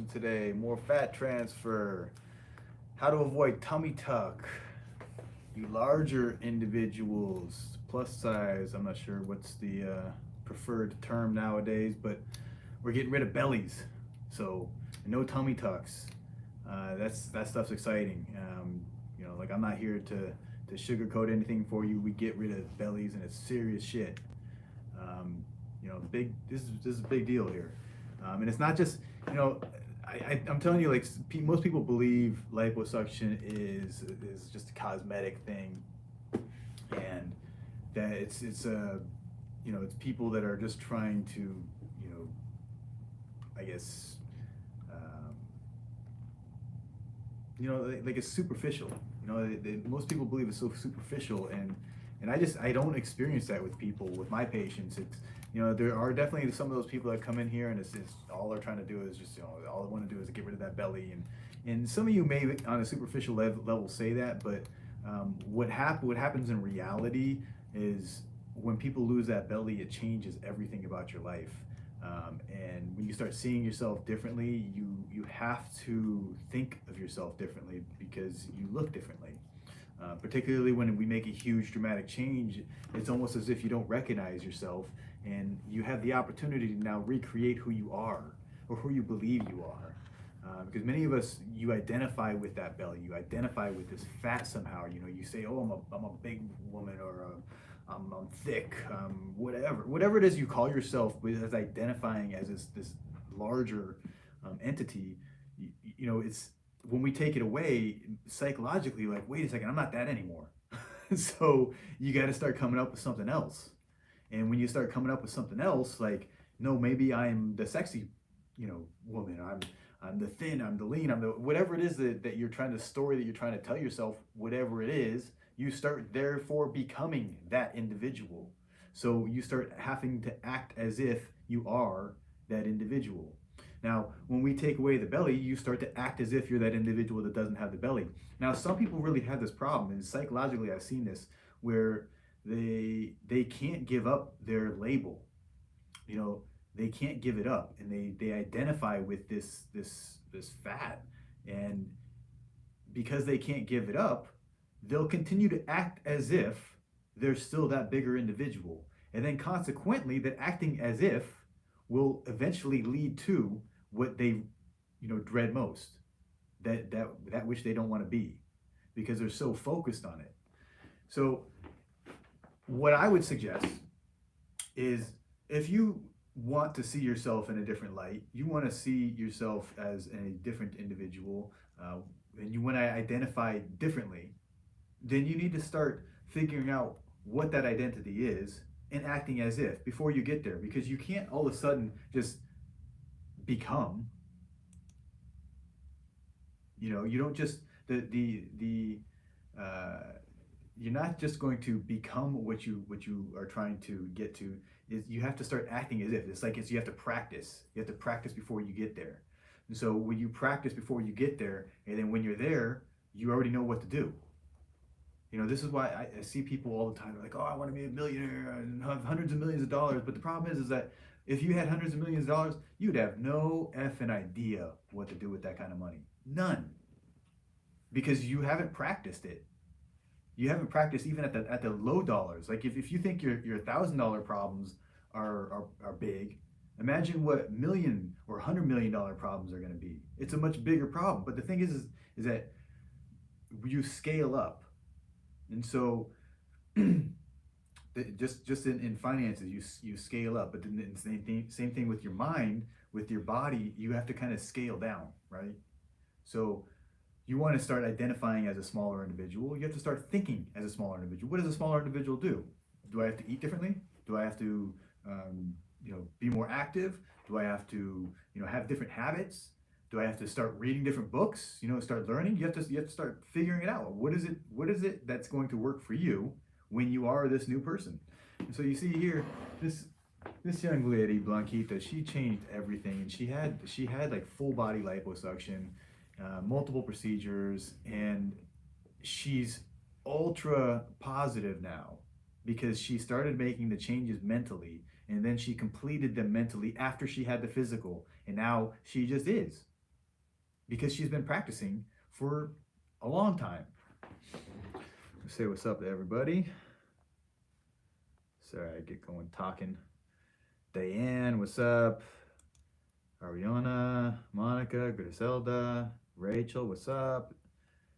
today. More fat transfer. How to avoid tummy tuck. You larger individuals, plus size. I'm not sure what's the preferred term nowadays, but we're getting rid of bellies. So no tummy tucks. That stuff's exciting. Like I'm not here to sugarcoat anything for you. We get rid of bellies, and it's serious shit. Big. This is a big deal here, and it's not just you know. I'm telling you, like most people believe liposuction is just a cosmetic thing, and that it's people that are just trying to I guess like it's superficial. Most people believe it's so superficial, and I don't experience that with people, with my patients. It's there are definitely some of those people that come in here and it's all they're trying to do is just all they want to do is get rid of that belly, and some of you may on a superficial level say that, but what happens in reality is when people lose that belly, it changes everything about your life. And when you start seeing yourself differently, you have to think of yourself differently because you look differently. Particularly when we make a huge dramatic change, it's almost as if you don't recognize yourself, and you have the opportunity to now recreate who you are or who you believe you are. Because many of us, you identify with that belly, you identify with this fat somehow. You say, "Oh, I'm a big woman," or I'm thick, whatever it is you call yourself, as identifying as this larger entity. It's when we take it away psychologically, like, wait a second, I'm not that anymore. So you got to start coming up with something else. And when you start coming up with something else, like, no, maybe I'm the sexy, woman. I'm the thin. I'm the lean. I'm the whatever it is that you're trying to story that you're trying to tell yourself. Whatever it is, you start therefore becoming that individual. So you start having to act as if you are that individual. Now, when we take away the belly, you start to act as if you're that individual that doesn't have the belly. Now, some people really have this problem, and psychologically, I've seen this, where they can't give up their label. They can't give it up, and they identify with this fat, and because they can't give it up, they'll continue to act as if they're still that bigger individual, and then consequently, that acting as if will eventually lead to what they dread most, that which they don't want to be, because they're so focused on it. So what I would suggest is, if you want to see yourself in a different light, you want to see yourself as a different individual, and you want to identify differently, then you need to start figuring out what that identity is and acting as if before you get there, because you can't all of a sudden just become. You don't just you're not just going to become what you are trying to get to. Is you have to start acting as if. It's like you have to practice. You have to practice before you get there. And so when you practice before you get there, and then when you're there, you already know what to do. This is why I see people all the time. They're like, "Oh, I want to be a millionaire and have hundreds of millions of dollars." But the problem is that if you had hundreds of millions of dollars, you'd have no effing idea what to do with that kind of money. None. Because you haven't practiced it. You haven't practiced even at the low dollars. Like if you think your $1,000 problems are big, imagine what million or $100 million problems are going to be. It's a much bigger problem. But the thing is that you scale up, and so just in finances, you scale up. But then same thing with your mind, with your body. You have to kind of scale down, right? So you want to start identifying as a smaller individual. You have to start thinking as a smaller individual. What does a smaller individual do? Do I have to eat differently? Do I have to, be more active? Do I have to, have different habits? Do I have to start reading different books? Start learning. You have to start figuring it out. What is it that's going to work for you when you are this new person? And so you see here, this young lady, Blanquita, she changed everything, and she had like full body liposuction. Multiple procedures, and she's ultra positive now because she started making the changes mentally, and then she completed them mentally after she had the physical, and now she just is. because she's been practicing for a long time. Say what's up to everybody. Sorry, I get going talking. Diane, what's up? Ariana, Monica, Griselda, Rachel, what's up?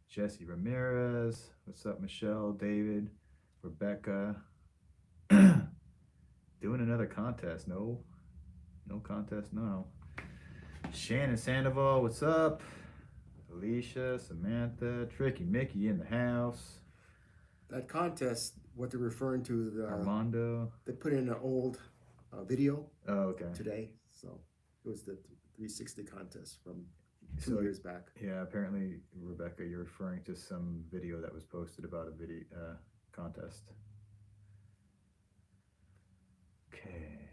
Jesse Ramirez, what's up? Michelle, David, Rebecca. Doing another contest? No contest. No. Shannon Sandoval, what's up? Alicia, Samantha, Tricky Mickey in the house. That contest, what they're referring to, Armando. They put in an old video. Oh, okay. Today, so it was the 360 contest from 2 years back. Yeah, apparently, Rebecca, you're referring to some video that was posted about a video contest. Okay.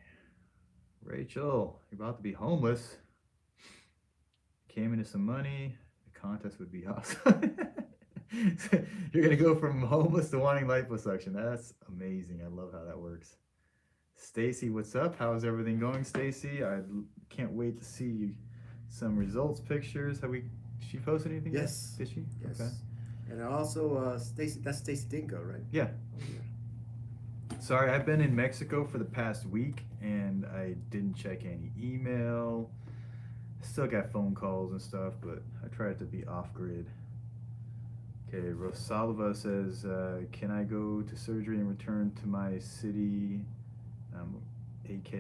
Rachel, you're about to be homeless. Came into some money. The contest would be awesome. You're gonna go from homeless to wanting liposuction. That's amazing. I love how that works. Stacy, what's up? How's everything going, Stacy? I can't wait to see some results pictures. She posted anything? Yes. Did she? Yes. Okay. And also, Stacy, that's Stacy Dinko, right? Yeah. Oh, yeah. Sorry, I've been in Mexico for the past week and I didn't check any email. Still got phone calls and stuff, but I tried to be off grid. Okay, Rosalva says, can I go to surgery and return to my city? AK,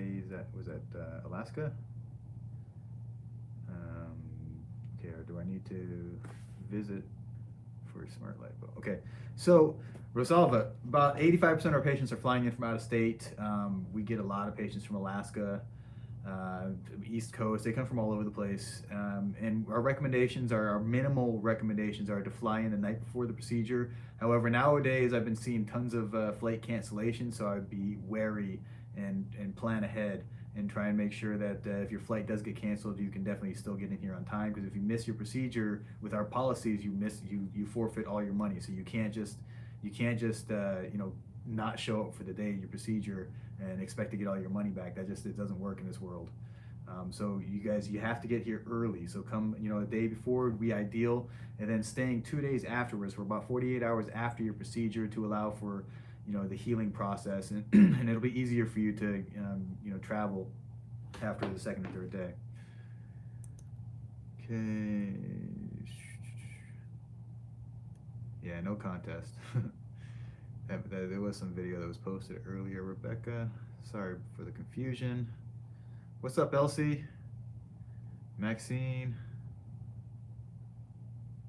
was that Alaska? Okay, or do I need to visit for smart lipo? Okay, so Rosalva, about 85% of our patients are flying in from out of state. We get a lot of patients from Alaska, East Coast. They come from all over the place. And our minimal recommendations are to fly in the night before the procedure. However, nowadays I've been seeing tons of flight cancellations, so I'd be wary and plan ahead and try and make sure that if your flight does get canceled, you can definitely still get in here on time. Because if you miss your procedure with our policies, you forfeit all your money. So you can't just not show up for the day of your procedure and expect to get all your money back. It doesn't work in this world. So you have to get here early. So come, a day before would be ideal, and then staying 2 days afterwards, for about 48 hours after your procedure, to allow for, the healing process, and and it'll be easier for you to, travel after the second or third day. Okay. Yeah, no contest. There was some video that was posted earlier, Rebecca. Sorry for the confusion. What's up, Elsie? Maxine?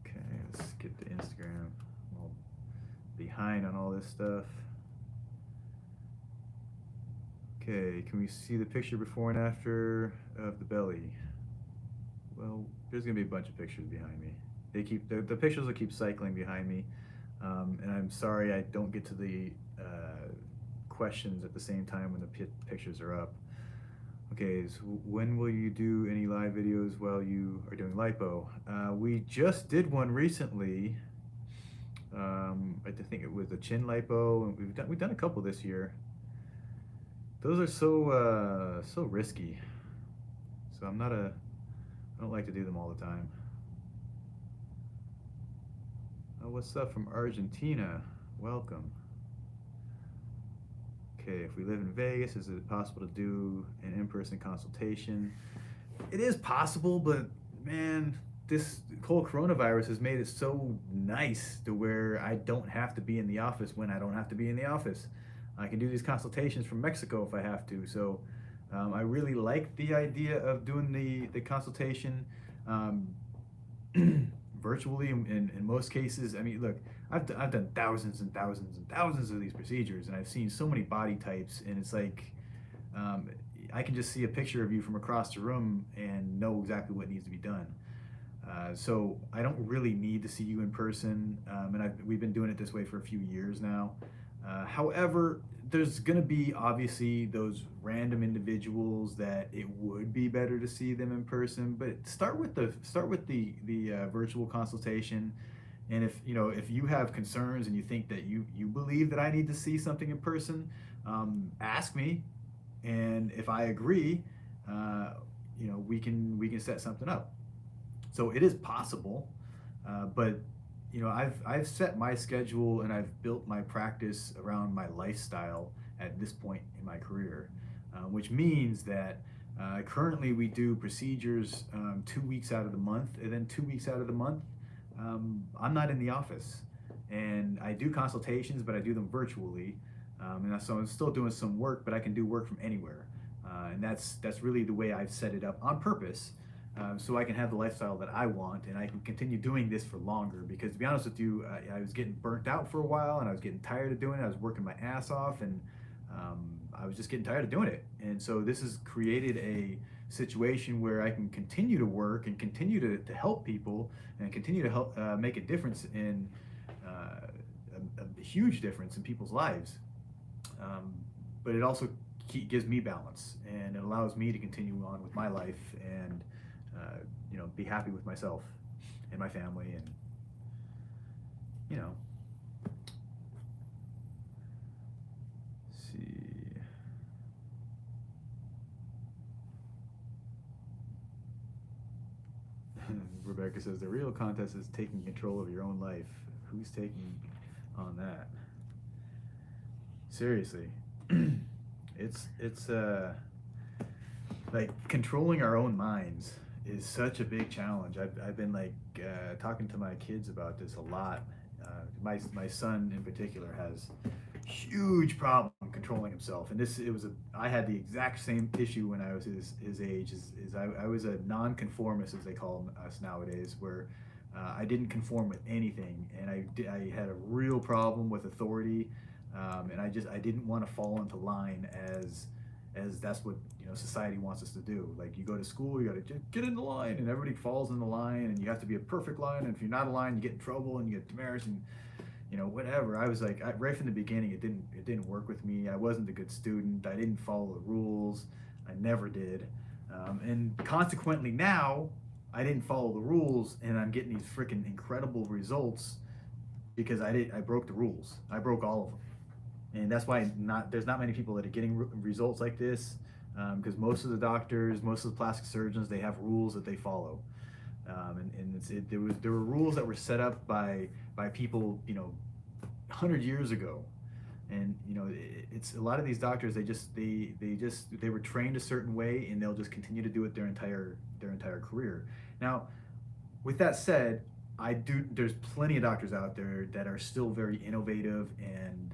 Okay, let's get to Instagram. I'm all behind on all this stuff. Okay, can we see the picture before and after of the belly? Well, there's gonna be a bunch of pictures behind me. The pictures will keep cycling behind me. And I'm sorry I don't get to the questions at the same time when the pictures are up. Okay, so when will you do any live videos while you are doing lipo? We just did one recently. I think it was the chin lipo, and we've done a couple this year. Those are so risky. So I don't like to do them all the time. What's up from Argentina? Welcome. Okay, if we live in Vegas, is it possible to do an in-person consultation? It is possible, but man, this whole coronavirus has made it so nice to where I don't have to be in the office when I don't have to be in the office. I can do these consultations from Mexico if I have to. So I really like the idea of doing the consultation virtually in most cases. I mean, look, I've done thousands and thousands and thousands of these procedures, and I've seen so many body types, and it's like I can just see a picture of you from across the room and know exactly what needs to be done. So I don't really need to see you in person, and we've been doing it this way for a few years now. However, there's going to be obviously those random individuals that it would be better to see them in person, but start with the virtual consultation. And if you have concerns and you think that you believe that I need to see something in person, ask me, and if I agree, we can set something up. So it is possible, but you know, I've set my schedule and I've built my practice around my lifestyle at this point in my career, which means that currently we do procedures 2 weeks out of the month, and then 2 weeks out of the month I'm not in the office, and I do consultations, but I do them virtually, and so I'm still doing some work, but I can do work from anywhere, and that's really the way I've set it up on purpose. So I can have the lifestyle that I want, and I can continue doing this for longer. Because to be honest with you, I was getting burnt out for a while, and I was getting tired of doing it. I was working my ass off, and I was just getting tired of doing it. And so this has created a situation where I can continue to work and continue to help people and continue to help make a difference in a huge difference in people's lives. But it also gives me balance, and it allows me to continue on with my life and you know, be happy with myself and my family, and you know, see. Rebecca says the real contest is taking control of your own life. Who's taking on that? Seriously. it's like controlling our own minds is such a big challenge. I've been like talking to my kids about this a lot. My son in particular has huge problem controlling himself, and I had the exact same issue when I was his age. I was a non-conformist, as they call us nowadays, where I didn't conform with anything, and I had a real problem with authority, and I didn't want to fall into line as that's what, you know, society wants us to do. Like, you go to school, you got to get in the line, and everybody falls in the line, and you have to be a perfect line, and if you're not a line, you get in trouble and you get demerits, and you know, whatever. I was like, right from the beginning, it didn't work with me. I wasn't a good student. I didn't follow the rules. I never did, and consequently now I didn't follow the rules, and I'm getting these freaking incredible results because I broke the rules. I broke all of them. And that's why there's not many people that are getting results like this, because most of the doctors, most of the plastic surgeons, they have rules that they follow, there were rules that were set up by people, you know, 100 years ago, and you know, it's a lot of these doctors, they were trained a certain way, and they'll just continue to do it their entire career. Now, with that said, there's plenty of doctors out there that are still very innovative and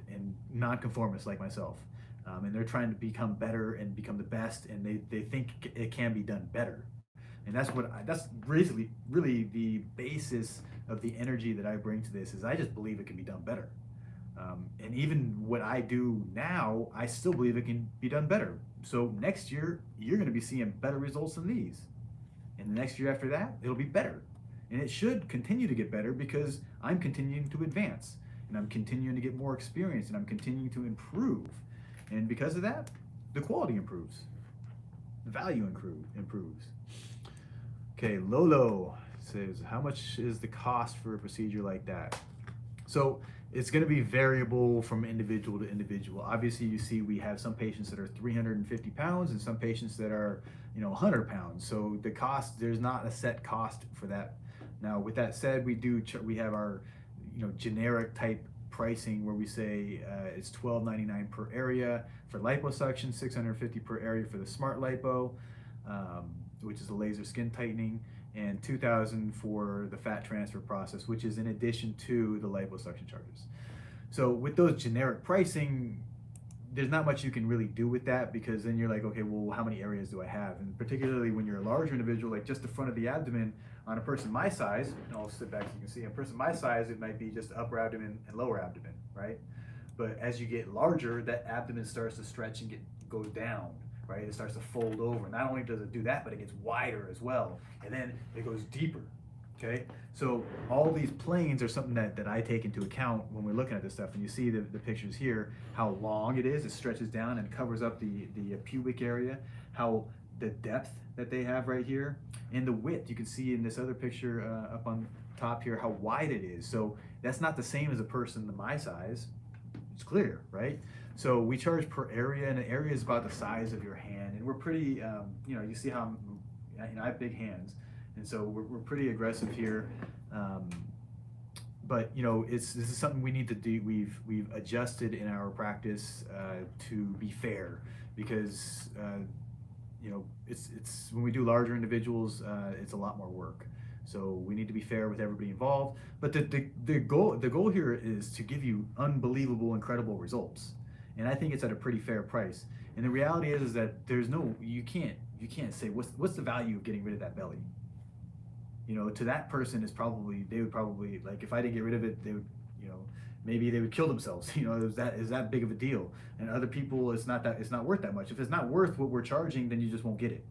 non-conformists like myself, and they're trying to become better and become the best, and they think it can be done better, and that's really the basis of the energy that I bring to this. Is I just believe it can be done better, and even what I do now, I still believe it can be done better. So next year you're going to be seeing better results than these, and the next year after that it'll be better. And it should continue to get better because I'm continuing to advance, and I'm continuing to get more experience, and I'm continuing to improve. And because of that, the quality improves. The value improves. Okay, Lolo says, how much is the cost for a procedure like that? So it's going to be variable from individual to individual. Obviously, you see we have some patients that are 350 pounds and some patients that are, you know, 100 pounds. So the cost, there's not a set cost for that. Now, with that said, we have our, you know, generic type pricing where we say it's $12.99 per area for liposuction, $650 per area for the smart lipo, which is a laser skin tightening, and $2,000 for the fat transfer process, which is in addition to the liposuction charges. So with those generic pricing, there's not much you can really do with that, because then you're like, okay, well, how many areas do I have? And particularly when you're a larger individual, like just the front of the abdomen, on a person my size, and I'll sit back so you can see, on a person my size, it might be just upper abdomen and lower abdomen, right? But as you get larger, that abdomen starts to stretch and go down, right? It starts to fold over. Not only does it do that, but it gets wider as well. And then it goes deeper, okay? So all these planes are something that I take into account when we're looking at this stuff. And you see the pictures here, how long it is. It stretches down and covers up the pubic area, how the depth that they have right here, and the width. You can see in this other picture up on top here how wide it is. So that's not the same as a person my size. It's clear, right? So we charge per area, and an area is about the size of your hand, and we're pretty, you know, you see how I have big hands, And so we're pretty aggressive here. But you know, this is something we need to do. We've adjusted in our practice to be fair, because you know, it's when we do larger individuals, it's a lot more work. So we need to be fair with everybody involved. But the goal here is to give you unbelievable, incredible results, and I think it's at a pretty fair price. And the reality is that you can't say what's the value of getting rid of that belly. You know, to that person they would probably, like, if I didn't get rid of it, they would, you know, maybe they would kill themselves. You know, is that big of a deal? And other people, it's not worth that much. If it's not worth what we're charging, then you just won't get it.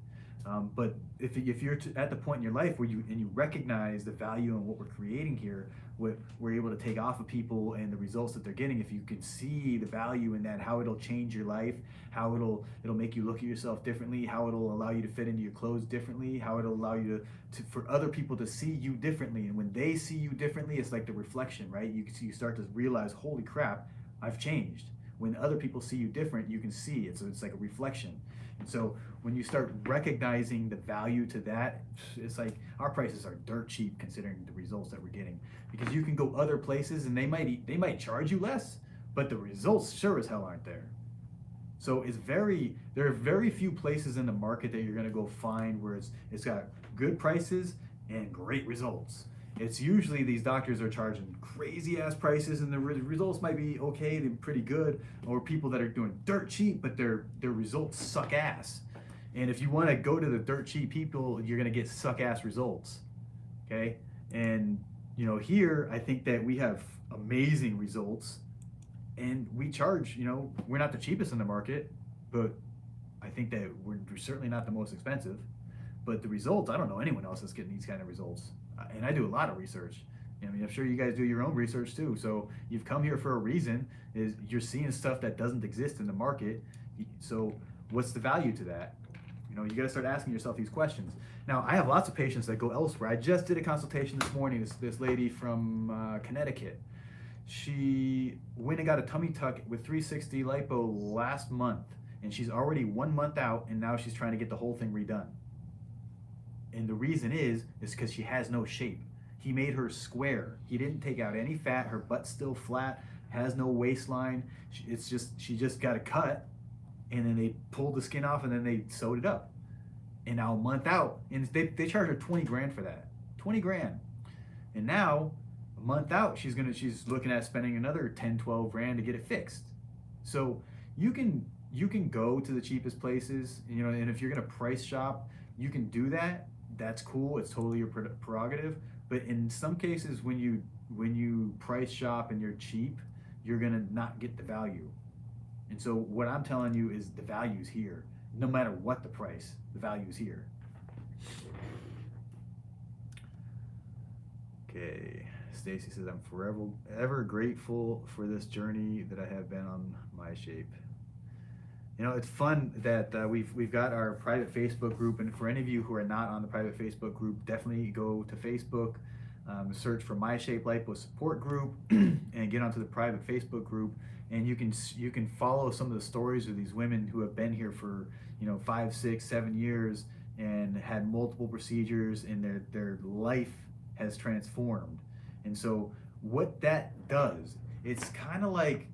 But if you're at the point in your life where you recognize the value in what we're creating here, what we're able to take off of people and the results that they're getting, if you can see the value in that, how it'll change your life, how it'll make you look at yourself differently, how it'll allow you to fit into your clothes differently, how it'll allow you for other people to see you differently. And when they see you differently, it's like the reflection, right? You start to realize, holy crap, I've changed. When other people see you different, you can see it. So it's like a reflection. And so when you start recognizing the value to that, it's like our prices are dirt cheap considering the results that we're getting. Because you can go other places and they might charge you less, but the results sure as hell aren't there. So there are very few places in the market that you're gonna go find where it's got good prices and great results. It's usually these doctors are charging crazy ass prices and the results might be okay, they're pretty good, or people that are doing dirt cheap but their results suck ass. And if you want to go to the dirt cheap people, you're going to get suck ass results. Okay? And you know, here I think that we have amazing results and we charge, you know, we're not the cheapest in the market, but I think that we're certainly not the most expensive. But the results, I don't know anyone else that's getting these kind of results. And I do a lot of research. I mean, I'm sure you guys do your own research too. So you've come here for a reason. Is you're seeing stuff that doesn't exist in the market. So what's the value to that? You know, you got to start asking yourself these questions. Now, I have lots of patients that go elsewhere. I just did a consultation this morning. This lady from Connecticut. She went and got a tummy tuck with 360 lipo last month, and she's already 1 month out, and now she's trying to get the whole thing redone. And the reason is because she has no shape. He made her square. He didn't take out any fat. Her butt's still flat, has no waistline. She just got a cut, and then they pulled the skin off, and then they sewed it up. And now a month out, and they charge her 20 grand for that. 20 grand. And now, a month out, she's looking at spending another 10, 12 grand to get it fixed. So you can go to the cheapest places, you know, and if you're gonna price shop, you can do that. That's cool. It's totally your prerogative. But in some cases, when you price shop and you're cheap, you're gonna not get the value. And so what I'm telling you is the value's here. No matter what the price, the value's here. Okay, Stacy says, I'm forever ever grateful for this journey that I have been on my shape. You know, it's fun that we've got our private Facebook group, and for any of you who are not on the private Facebook group, definitely go to Facebook, search for My Shape Lipo Support Group, and get onto the private Facebook group, and you can follow some of the stories of these women who have been here for, you know, 5, 6, 7 years and had multiple procedures, and their life has transformed. And so what that does, it's kind of like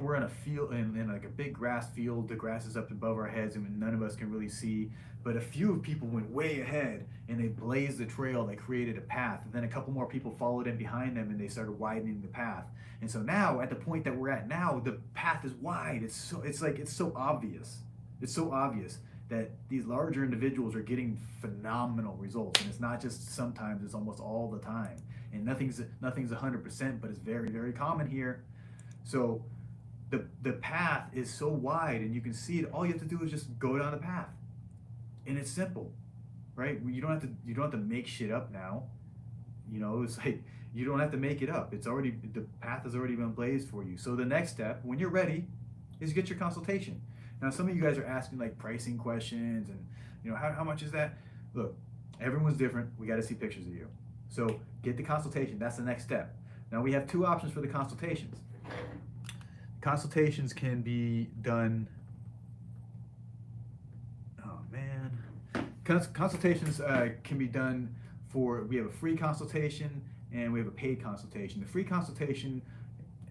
we're in a field, in like a big grass field. The grass is up above our heads and none of us can really see, but a few people went way ahead and they blazed the trail. They created a path, and then a couple more people followed in behind them and they started widening the path. And so now, at the point that we're at now, the path is wide. It's so obvious. It's so obvious that these larger individuals are getting phenomenal results, and it's not just sometimes, it's almost all the time. And nothing's 100%, but it's very, very common here. So the path is so wide and you can see it. All you have to do is just go down the path, and it's simple, right? You don't have to make shit up now. You know, it's like you don't have to make it up. The path has already been blazed for you. So the next step, when you're ready, is get your consultation. Now, some of you guys are asking like pricing questions and, you know, how much is that? Look, everyone's different. We got to see pictures of you. So get the consultation. That's the next step. Now we have 2 options for the consultations. Consultations can be done, Consultations can be done we have a free consultation and we have a paid consultation. The free consultation,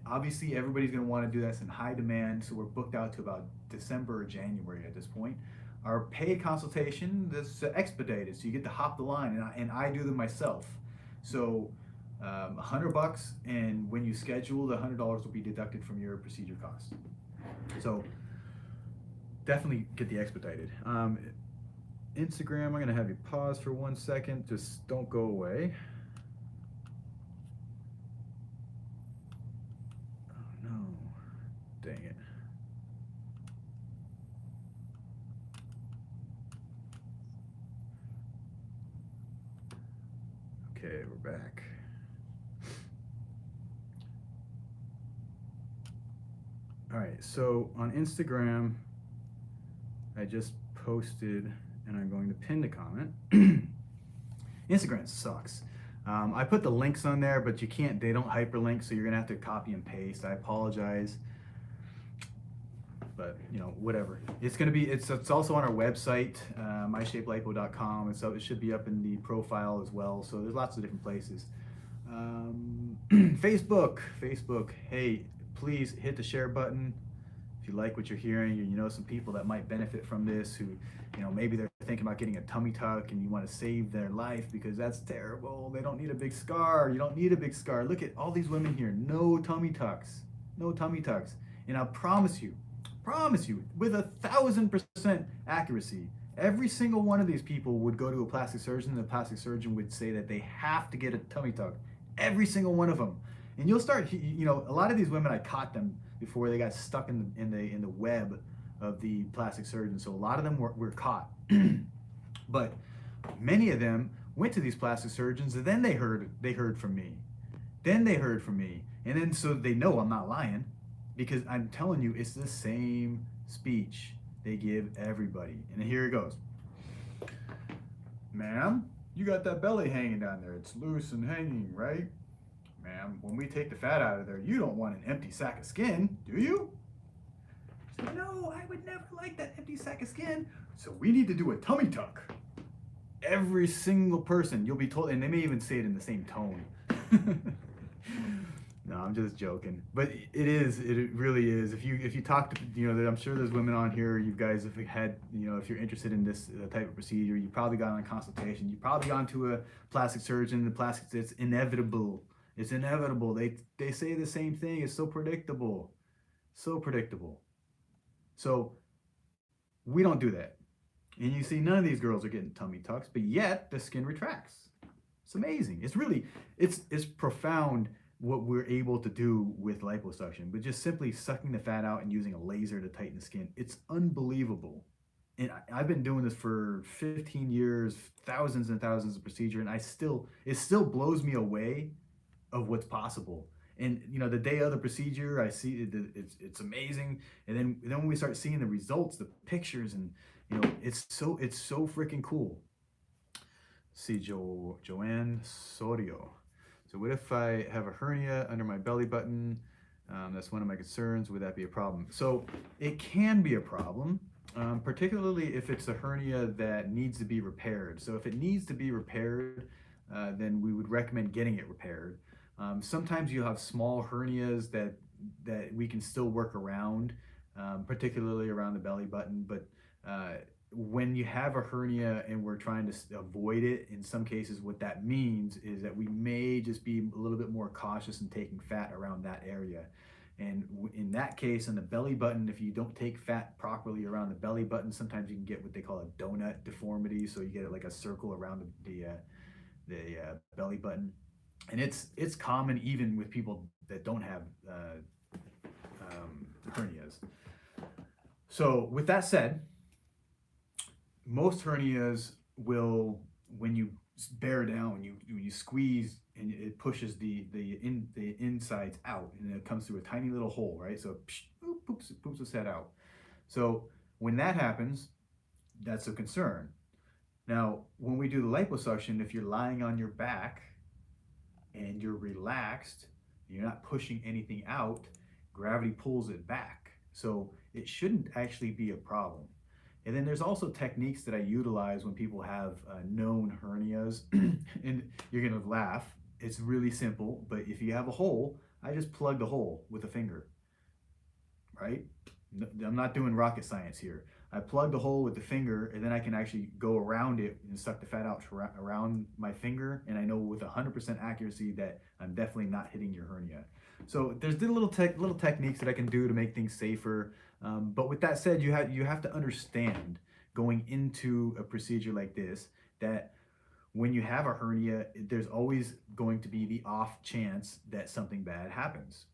obviously everybody's going to want to do that. It's in high demand, so we're booked out to about December or January at this point. Our paid consultation, that's expedited, so you get to hop the line, and I do them myself. So $100, and when you schedule, the $100 will be deducted from your procedure cost. So definitely get the expedited. Instagram, I'm gonna have you pause for 1 second. Just don't go away. Oh no, dang it. Okay, we're back. All right, so on Instagram, I just posted, and I'm going to pin the comment. Instagram sucks. I put the links on there, but you can't, they don't hyperlink, so you're gonna have to copy and paste. I apologize, but you know, whatever. It's gonna be, it's also on our website, myshapelipo.com, and so it should be up in the profile as well. So there's lots of different places. Facebook, hey, please hit the share button. If you like what you're hearing, you know some people that might benefit from this, who, you know, maybe they're thinking about getting a tummy tuck and you want to save their life because that's terrible. They don't need a big scar. You don't need a big scar. Look at all these women here. No tummy tucks. No tummy tucks. And I promise you, with 1,000% accuracy, every single one of these people would go to a plastic surgeon, and the plastic surgeon would say that they have to get a tummy tuck. Every single one of them. And you'll start, you know, a lot of these women, I caught them before they got stuck in the web of the plastic surgeon. So a lot of them were caught. But many of them went to these plastic surgeons, and then they heard from me. And then so they know I'm not lying, because I'm telling you, it's the same speech they give everybody. And here it goes. Ma'am, you got that belly hanging down there. It's loose and hanging, right? Ma'am, when we take the fat out of there, you don't want an empty sack of skin, do you? She said, no, I would never like that empty sack of skin. So we need to do a tummy tuck. Every single person, you'll be told, and they may even say it in the same tone. No, I'm just joking. But it really is. If you talk to, you know, I'm sure there's women on here, you guys have had, you know, if you're interested in this type of procedure, you probably got on a consultation, you probably gone to a plastic surgeon. The plastic, it's inevitable. It's inevitable. They say the same thing. It's so predictable. So predictable. So we don't do that. And you see, none of these girls are getting tummy tucks, but yet the skin retracts. It's amazing. It's really, it's profound what we're able to do with liposuction, but just simply sucking the fat out and using a laser to tighten the skin. It's unbelievable. And I've been doing this for 15 years, thousands and thousands of procedures, and it still blows me away of what's possible. And you know, the day of the procedure, I see it's amazing. And then when we start seeing the results, the pictures, and you know, it's so freaking cool. See, Joanne Sorio. So what if I have a hernia under my belly button? That's one of my concerns. Would that be a problem? So it can be a problem, particularly if it's a hernia that needs to be repaired. So if it needs to be repaired, then we would recommend getting it repaired. Sometimes you have small hernias that we can still work around, particularly around the belly button. But when you have a hernia and we're trying to avoid it, in some cases what that means is that we may just be a little bit more cautious in taking fat around that area. And in that case, on the belly button, if you don't take fat properly around the belly button, sometimes you can get what they call a donut deformity. So you get like a circle around the belly button. And it's common even with people that don't have hernias. So with that said, most hernias will, when you bear down, when you squeeze, and it pushes the insides out, and it comes through a tiny little hole, right? So it poops the head out. So when that happens, that's a concern. Now, when we do the liposuction, if you're lying on your back and you're relaxed, you're not pushing anything out, gravity pulls it back. So it shouldn't actually be a problem. And then there's also techniques that I utilize when people have known hernias. And you're gonna laugh. It's really simple, but if you have a hole, I just plug the hole with a finger, right? I'm not doing rocket science here. I plug the hole with the finger, and then I can actually go around it and suck the fat out around my finger, and I know with 100% accuracy that I'm definitely not hitting your hernia. So there's little techniques that I can do to make things safer. But with that said, you have to understand going into a procedure like this that when you have a hernia, there's always going to be the off chance that something bad happens.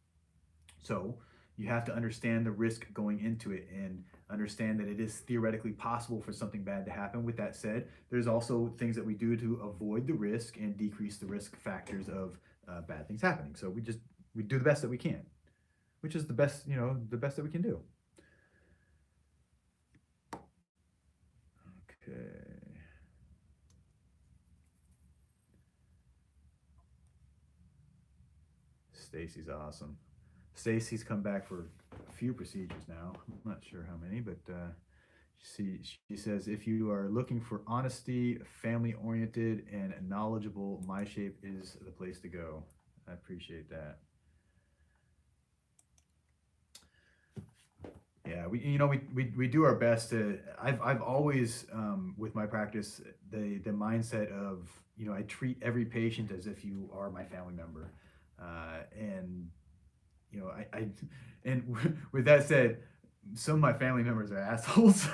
So you have to understand the risk going into it and understand that it is theoretically possible for something bad to happen. With that said, there's also things that we do to avoid the risk and decrease the risk factors of bad things happening. So we do the best that we can, which is the best, the best that we can do. Okay. Stacy's awesome. Stacy's come back for a few procedures now. I'm not sure how many, but she says, if you are looking for honesty, family-oriented, and knowledgeable, MyShape is the place to go. I appreciate that. Yeah, we do our best to. I've always with my practice the mindset of I treat every patient as if you are my family member, and I and with that said, some of my family members are assholes.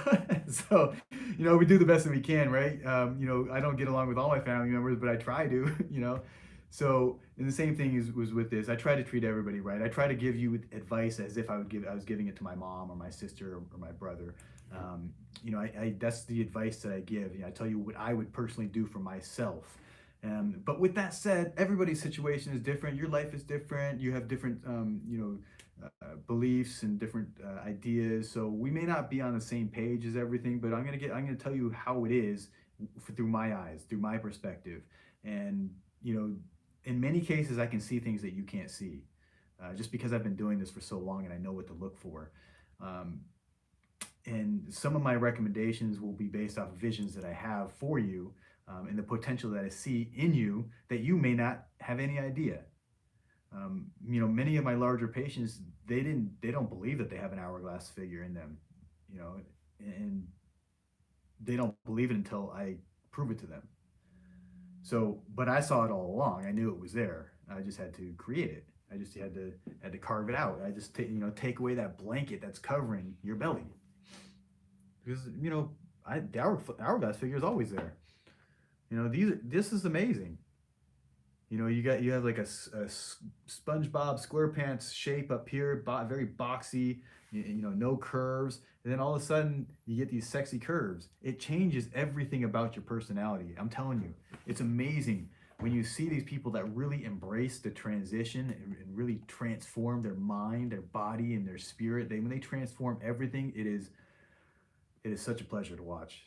So we do the best that we can, right? I don't get along with all my family members, but I try to. So, and the same thing was with this. I try to treat everybody right. I try to give you advice as if I was giving it to my mom or my sister or my brother. That's the advice that I give. I tell you what I would personally do for myself. But with that said, everybody's situation is different. Your life is different. You have different, beliefs and different ideas. So we may not be on the same page as everything, but I'm gonna tell you how it is through my eyes, through my perspective, and in many cases, I can see things that you can't see, just because I've been doing this for so long and I know what to look for. And some of my recommendations will be based off visions that I have for you, and the potential that I see in you that you may not have any idea. Many of my larger patients, they don't believe that they have an hourglass figure in them, and they don't believe it until I prove it to them. So, but I saw it all along. I knew it was there. I just had to create it. I just had to carve it out. I just take away that blanket that's covering your belly, because the hourglass figure is always there. This is amazing. You have like a SpongeBob SquarePants shape up here, very boxy. No curves, and then all of a sudden you get these sexy curves. It changes everything about your personality. I'm telling you, it's amazing when you see these people that really embrace the transition and really transform their mind, their body, and their spirit. When they transform everything, it is such a pleasure to watch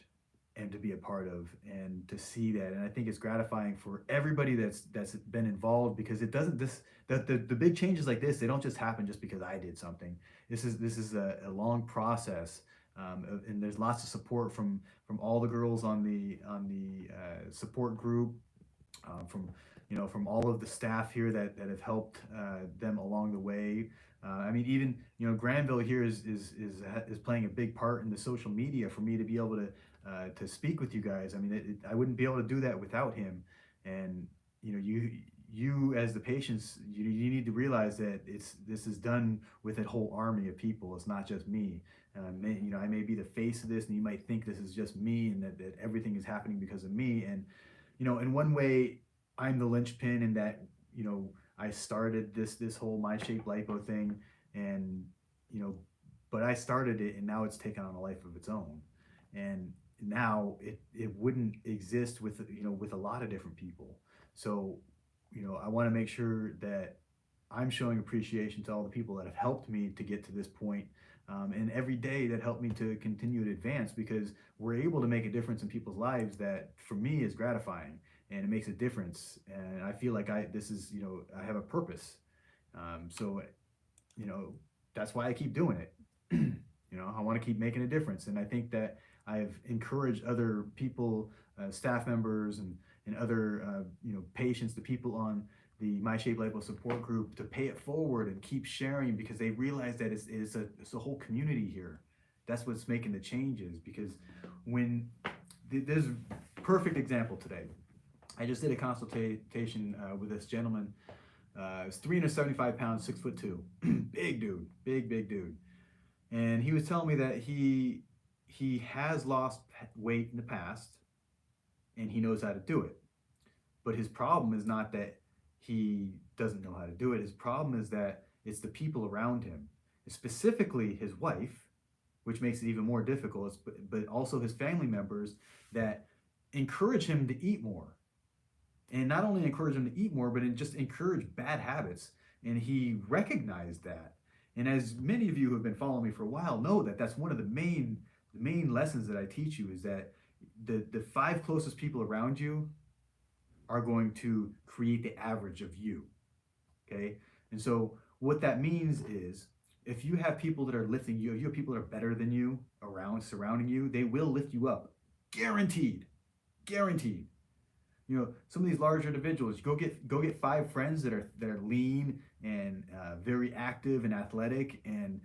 and to be a part of and to see that. And I think it's gratifying for everybody that's been involved, because the big changes like this, they don't just happen just because I did something. This is a long process, and there's lots of support from all the girls on the support group, from all of the staff here that have helped them along the way. Even Granville here is playing a big part in the social media for me to be able to speak with you guys. I wouldn't be able to do that without him. And you as the patients, you need to realize that this is done with a whole army of people. It's not just me. I may be the face of this, and you might think this is just me, and that everything is happening because of me. And in one way, I'm the linchpin in that I started this whole MyShape lipo thing, and but I started it, and now it's taken on a life of its own. And now it wouldn't exist with a lot of different people. So I want to make sure that I'm showing appreciation to all the people that have helped me to get to this point, and every day that helped me to continue to advance, because we're able to make a difference in people's lives that for me is gratifying, and it makes a difference. And I feel like I have a purpose. So that's why I keep doing it. I want to keep making a difference. And I think that I've encouraged other people, staff members and other patients, the people on the My Shape Lipo support group, to pay it forward and keep sharing, because they realize that it's a whole community here. That's what's making the changes. Because when there's perfect example today, I just did a consultation with this gentleman. It was 375 pounds, 6'2", big dude, big dude. And he was telling me that he has lost weight in the past, and he knows how to do it. But his problem is not that he doesn't know how to do it. His problem is that it's the people around him, specifically his wife, which makes it even more difficult, but also his family members that encourage him to eat more. And not only encourage him to eat more, but just encourage bad habits. And he recognized that. And as many of you who have been following me for a while know, that that's one of the main lessons that I teach you, is that the 5 closest people around you are going to create the average of you. Okay? And so what that means is, if you have people that are lifting you, if you have people that are better than you surrounding you, they will lift you up. Guaranteed. Guaranteed. You know, some of these larger individuals, go get 5 friends that are lean and very active and athletic and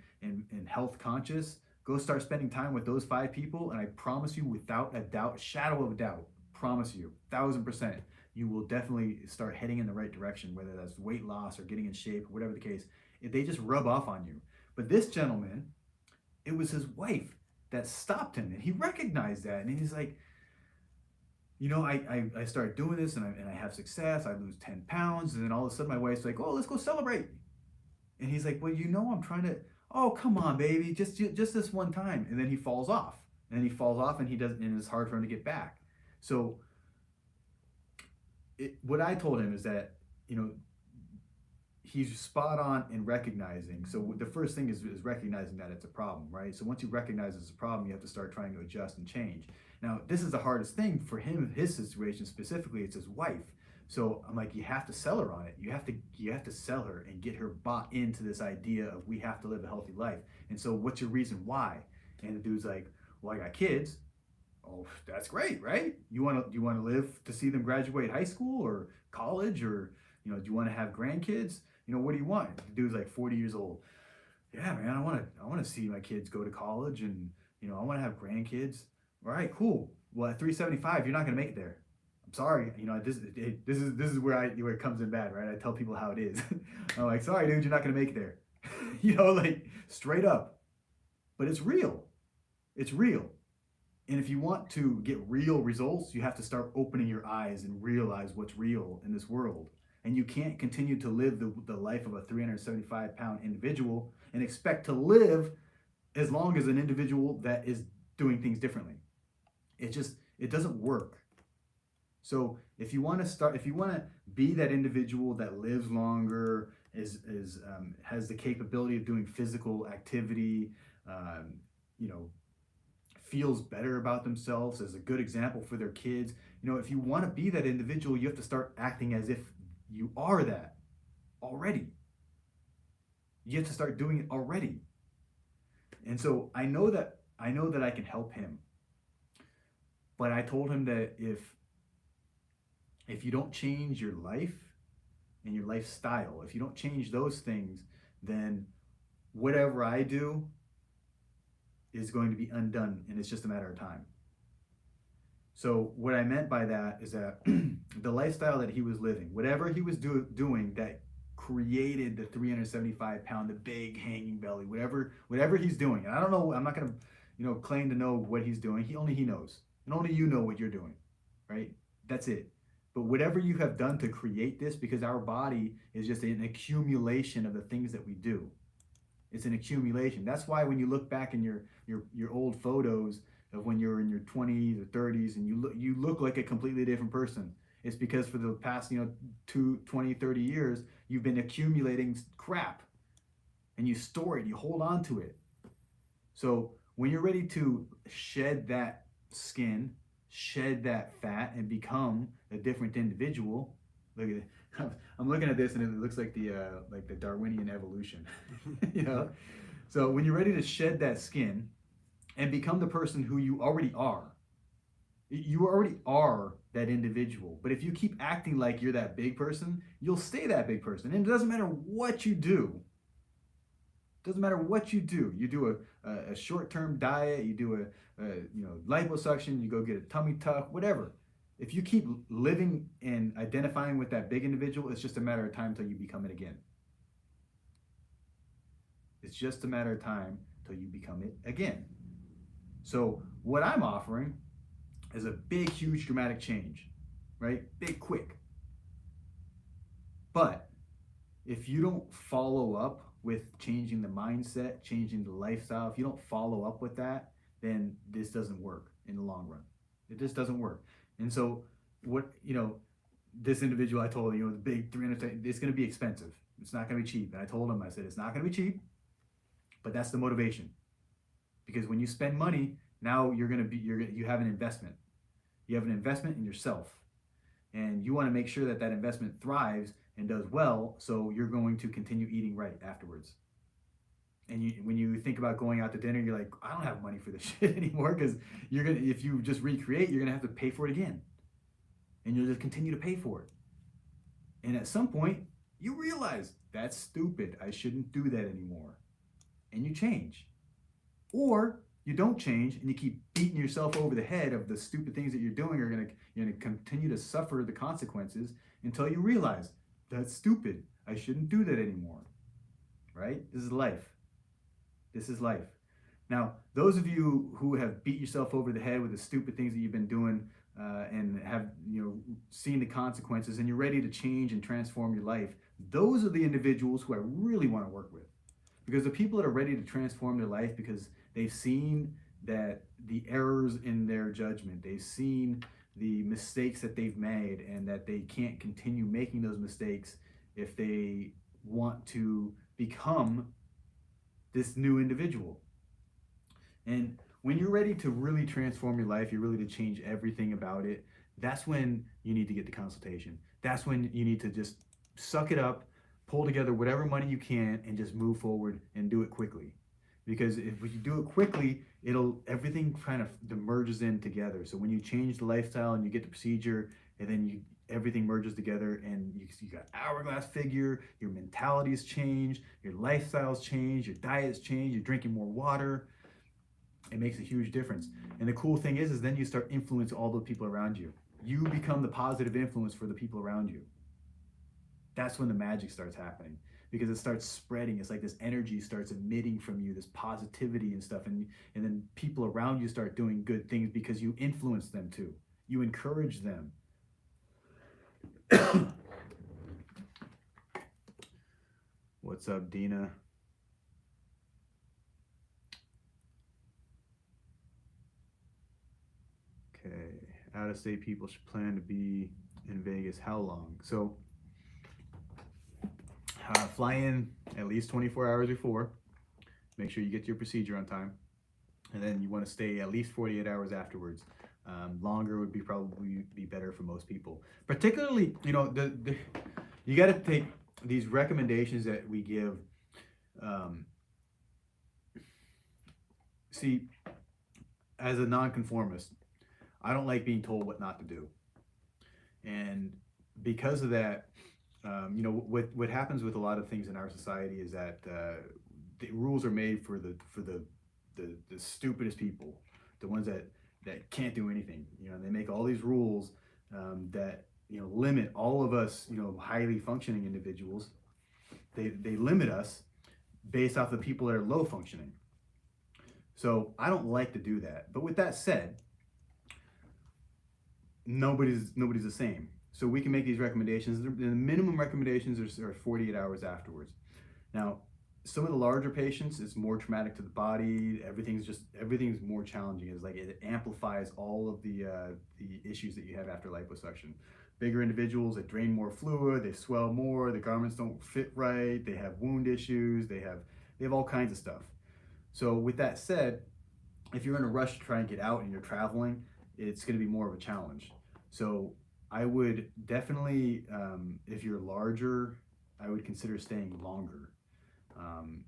health conscious. Go start spending time with those 5 people, and I promise you, without a doubt, shadow of a doubt, promise you, 1000%, you will definitely start heading in the right direction, whether that's weight loss or getting in shape, or whatever the case. They just rub off on you. But this gentleman, it was his wife that stopped him, and he recognized that, and he's like, you know, I started doing this, and I have success. I lose 10 pounds, and then all of a sudden my wife's like, oh, let's go celebrate. And he's like, well, you know, I'm trying to, oh, come on, baby, just this one time. And then he falls off, and he doesn't, and it's hard for him to get back. So what I told him is that, you know, he's spot on in recognizing. So the first thing is recognizing that it's a problem, right? So once you recognize it's a problem, you have to start trying to adjust and change. Now, this is the hardest thing for him, his situation specifically, it's his wife. So I'm like, you have to sell her on it. You have to sell her and get her bought into this idea of, we have to live a healthy life. And so what's your reason why? And the dude's like, well, I got kids. Oh, that's great, right? You want to live to see them graduate high school or college, or, you know, do you want to have grandkids? You know, what do you want? The dude's like 40 years old. Yeah, man, I want to see my kids go to college, and, you know, I want to have grandkids. All right, cool. Well, at 375, you're not going to make it there. I'm sorry. You know, this is where it comes in bad, right? I tell people how it is. I'm like, sorry, dude, you're not going to make it there. You know, like, straight up. But it's real. It's real. And if you want to get real results, you have to start opening your eyes and realize what's real in this world. And you can't continue to live the life of a 375-pound individual and expect to live as long as an individual that is doing things differently. It doesn't work. So if you want to be that individual that lives longer, has the capability of doing physical activity, you know, feels better about themselves, as a good example for their kids. You know, if you want to be that individual, you have to start acting as if you are that already. You have to start doing it already. And so I know that I can help him. But I told him that if you don't change your life and your lifestyle, if you don't change those things, then whatever I do is going to be undone, and it's just a matter of time. So what I meant by that is that the lifestyle that he was living, whatever he was doing that created the 375-pound, the big hanging belly, whatever he's doing, and I don't know, I'm not going to, you know, claim to know what he's doing. Only he knows, and only you know what you're doing, right? That's it. But whatever you have done to create this, because our body is just an accumulation of the things that we do. It's an accumulation. That's why when you look back in your old photos of when you're in your 20s or 30s, and you look like a completely different person. It's because for the past, you know, 20, 30 years, you've been accumulating crap, and you store it, you hold on to it. So when you're ready to shed that skin, shed that fat, and become a different individual, look at it. I'm looking at this, and it looks like the Darwinian evolution, you know. So when you're ready to shed that skin and become the person who you already are. You already are that individual. But if you keep acting like you're that big person, you'll stay that big person. And it doesn't matter what you do. It doesn't matter what you do. You do a short-term diet, you do a liposuction, you go get a tummy tuck, whatever. If you keep living and identifying with that big individual, it's just a matter of time until you become it again. It's just a matter of time until you become it again. So what I'm offering is a big, huge, dramatic change, right? Big, quick. But if you don't follow up with changing the mindset, changing the lifestyle, if you don't follow up with that, then this doesn't work in the long run. It just doesn't work. And so this individual I told, the big 300, it's going to be expensive. It's not going to be cheap. And I told him, I said, it's not going to be cheap, but that's the motivation. Because when you spend money, now you have an investment. You have an investment in yourself. And you want to make sure that that investment thrives and does well, so you're going to continue eating right afterwards. And when you think about going out to dinner, you're like, I don't have money for this shit anymore, because if you just recreate, you're gonna have to pay for it again. And you'll just continue to pay for it. And at some point, you realize that's stupid. I shouldn't do that anymore. And you change. Or you don't change and you keep beating yourself over the head of the stupid things that you're doing. You're gonna continue to suffer the consequences until you realize that's stupid. I shouldn't do that anymore. Right? This is life. This is life. Now, those of you who have beat yourself over the head with the stupid things that you've been doing and have seen the consequences, and you're ready to change and transform your life, those are the individuals who I really want to work with. Because the people that are ready to transform their life because they've seen that the errors in their judgment, they've seen the mistakes that they've made, and that they can't continue making those mistakes if they want to become this new individual. And when you're ready to really transform your life, you're ready to change everything about it, that's when you need to get the consultation. That's when you need to just suck it up, pull together whatever money you can, and just move forward and do it quickly. Because if you do it quickly, everything kind of merges in together. So when you change the lifestyle and you get the procedure, and then everything merges together, and you got hourglass figure, your mentality's changed, your lifestyle's changed, your diet's changed, you're drinking more water. It makes a huge difference. And the cool thing is then you start influencing all the people around you. You become the positive influence for the people around you. That's when the magic starts happening, because it starts spreading. It's like this energy starts emitting from you, this positivity and stuff. And then people around you start doing good things because you influence them too. You encourage them. What's up, Dina? Okay, out-of-state people should plan to be in Vegas how long? So fly in at least 24 hours before. Make sure you get your procedure on time. And then you want to stay at least 48 hours afterwards. Longer would probably be better for most people. Particularly, you got to take these recommendations that we give. See, as a nonconformist, I don't like being told what not to do. And because of that, what happens with a lot of things in our society is that the rules are made for the stupidest people, the ones that can't do anything. They make all these rules that limit all of us, highly functioning individuals. They limit us based off the people that are low functioning. So I don't like to do that. But with that said, nobody's the same. So we can make these recommendations. The minimum recommendations are 48 hours afterwards. Now, some of the larger patients, it's more traumatic to the body. Everything's more challenging. It's like it amplifies all of the issues that you have after liposuction. Bigger individuals, they drain more fluid, they swell more, the garments don't fit right, they have wound issues, they have all kinds of stuff. So with that said, if you're in a rush to try and get out and you're traveling, it's going to be more of a challenge. So I would definitely, if you're larger, I would consider staying longer.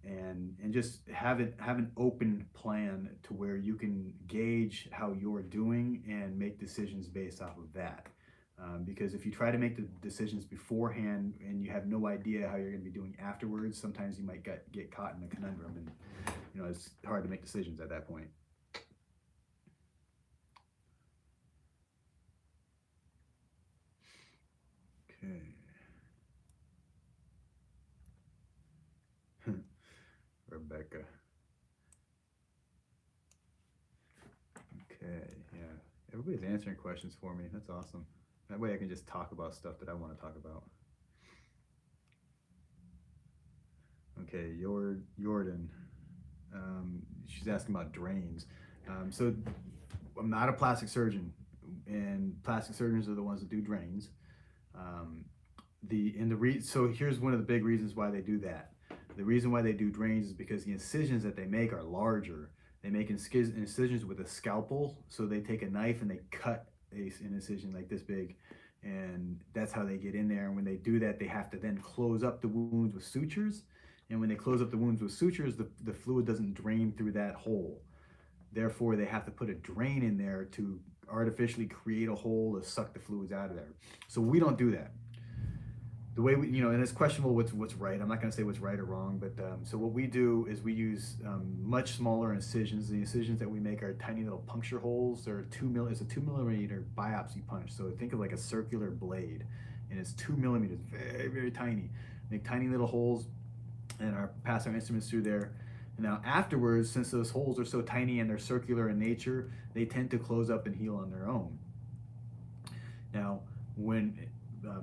and just have an open plan to where you can gauge how you're doing and make decisions based off of that. Because if you try to make the decisions beforehand and you have no idea how you're going to be doing afterwards, sometimes you might get caught in a conundrum, and it's hard to make decisions at that point. Okay. Rebecca. Okay, yeah. Everybody's answering questions for me. That's awesome. That way I can just talk about stuff that I want to talk about. Okay, Jordan. She's asking about drains. So I'm not a plastic surgeon, and plastic surgeons are the ones that do drains. So here's one of the big reasons why they do that. The reason why they do drains is because the incisions that they make are larger. They make incisions with a scalpel, so they take a knife and they cut an incision like this big, and that's how they get in there. And when they do that, they have to then close up the wounds with sutures. And when they close up the wounds with sutures, the fluid doesn't drain through that hole. Therefore, they have to put a drain in there to artificially create a hole to suck the fluids out of there. So we don't do that. The way we, and it's questionable what's right. I'm not going to say what's right or wrong, but so what we do is we use much smaller incisions. The incisions that we make are tiny little puncture holes. They're it's a 2 millimeter biopsy punch. So think of like a circular blade, and it's 2 millimeters, very, very tiny. Make tiny little holes, and pass our instruments through there. And now afterwards, since those holes are so tiny and they're circular in nature, they tend to close up and heal on their own. Now,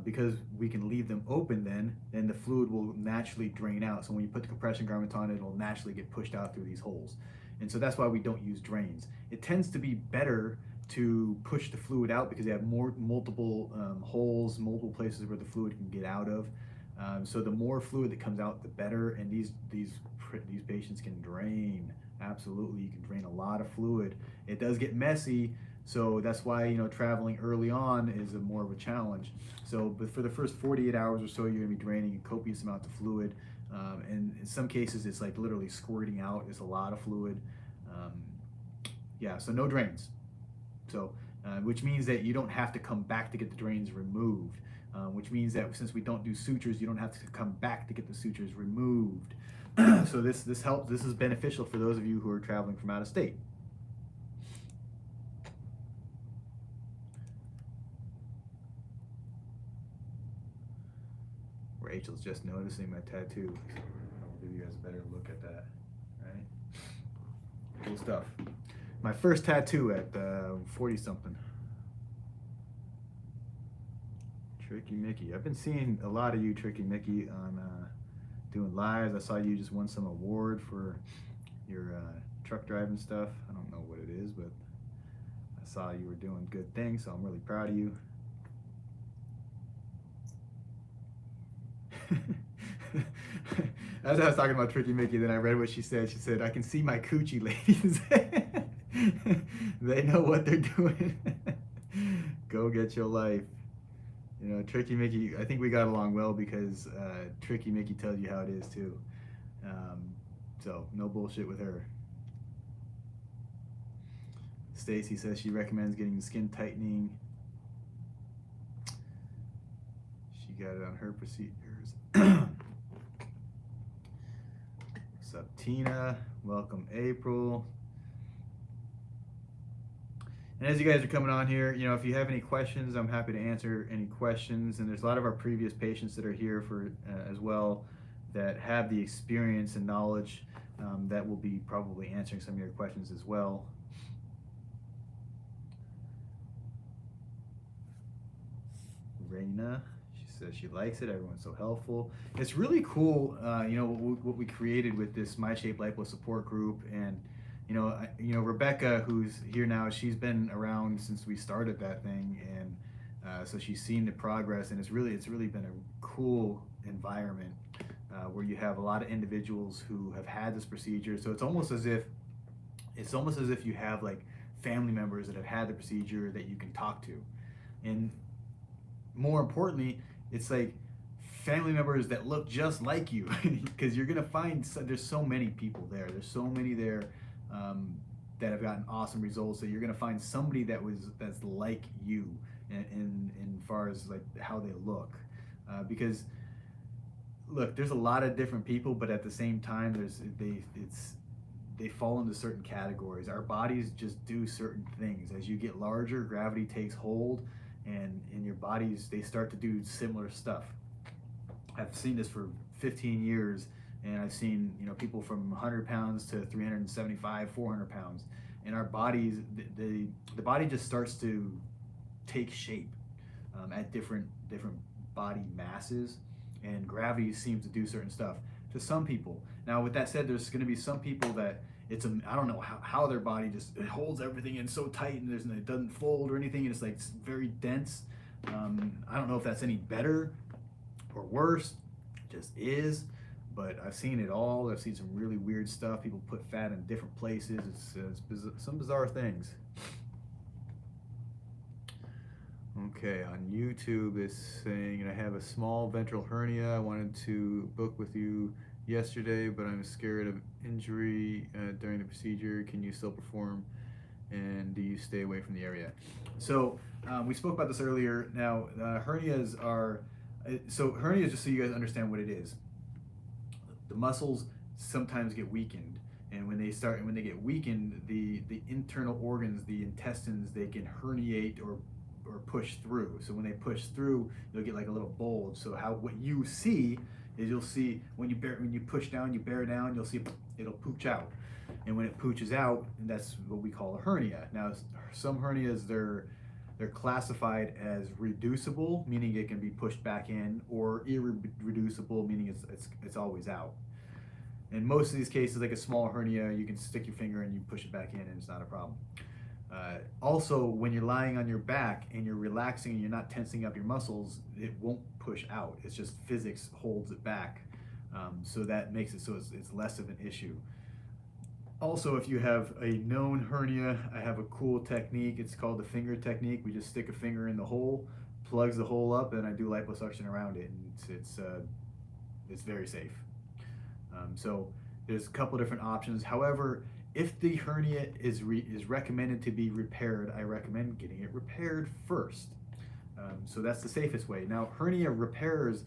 because we can leave them open, then the fluid will naturally drain out. So when you put the compression garment on, it'll naturally get pushed out through these holes. And so that's why we don't use drains. It tends to be better to push the fluid out because you have multiple holes, multiple places where the fluid can get out of. So the more fluid that comes out, the better. And these patients can drain. Absolutely, you can drain a lot of fluid. It does get messy, so that's why traveling early on is more of a challenge. So, but for the first 48 hours or so, you're gonna be draining a copious amount of fluid, and in some cases, it's like literally squirting out. It's a lot of fluid. Yeah, so no drains. So, which means that you don't have to come back to get the drains removed. Which means that since we don't do sutures, you don't have to come back to get the sutures removed. So this helps. This is beneficial for those of you who are traveling from out of state. Rachel's just noticing my tattoo. I'll give you guys a better look at that. Right? Cool stuff. My first tattoo at 40 something. Tricky Mickey. I've been seeing a lot of you, Tricky Mickey, on doing lives. I saw you just won some award for your truck driving stuff. I don't know what it is, but I saw you were doing good things, so I'm really proud of you. As I was talking about Tricky Mickey, then I read what she said. She said, "I can see my coochie ladies." They know what they're doing. Go get your life. Tricky Mickey, I think we got along well because Tricky Mickey tells you how it is too. So no bullshit with her. Stacy says she recommends getting skin tightening. She got it on her procedures. What's up, Tina? Welcome, April. And as you guys are coming on here, if you have any questions, I'm happy to answer any questions. And there's a lot of our previous patients that are here for as well that have the experience and knowledge that will be probably answering some of your questions as well. Raina, she says she likes it. Everyone's so helpful. It's really cool, what we created with this MyShape Lipo support group. And Rebecca, who's here now, she's been around since we started that thing, and so she's seen the progress, and it's really been a cool environment where you have a lot of individuals who have had this procedure. So it's almost as if you have like family members that have had the procedure that you can talk to, and more importantly, it's like family members that look just like you, because you're gonna find there's so many people there. There's so many there that have gotten awesome results that you're gonna find somebody that's like you in far as like how they look, because look, there's a lot of different people, but at the same time, they fall into certain categories. Our bodies just do certain things. As you get larger, gravity takes hold, and in your bodies, they start to do similar stuff. I've seen this for 15 years, and I've seen people from 100 pounds to 375, 400 pounds, and our bodies, the body just starts to take shape at different body masses, and gravity seems to do certain stuff to some people. Now, with that said, there's going to be some people that I don't know how their body just it holds everything in so tight, and it doesn't fold or anything, and it's like it's very dense. I don't know if that's any better or worse. It just is. But I've seen it all. I've seen some really weird stuff. People put fat in different places. It's some bizarre things. Okay, on YouTube it's saying, I have a small ventral hernia. I wanted to book with you yesterday, but I'm scared of injury during the procedure. Can you still perform? And do you stay away from the area? So we spoke about this earlier. Now hernias are, hernias, just so you guys understand what it is. The muscles sometimes get weakened, and when they get weakened, the internal organs, the intestines, they can herniate or push through. So when they push through, you'll get like a little bulge. So what you see is you'll see when you push down, you bear down, you'll see it'll pooch out. And when it pooches out, that's what we call a hernia. Now, some hernias, they're classified as reducible, meaning it can be pushed back in, or irreducible, meaning it's always out. In most of these cases, like a small hernia, you can stick your finger and you push it back in and it's not a problem. Also, when you're lying on your back and you're relaxing and you're not tensing up your muscles, it won't push out. It's just physics holds it back. So that makes it so it's less of an issue. Also, if you have a known hernia, I have a cool technique. It's called the finger technique. We just stick a finger in the hole, plugs the hole up, and I do liposuction around it, and it's very safe. So there's a couple different options. However, if the hernia is recommended to be repaired, I recommend getting it repaired first. So that's the safest way. Now, hernia repairs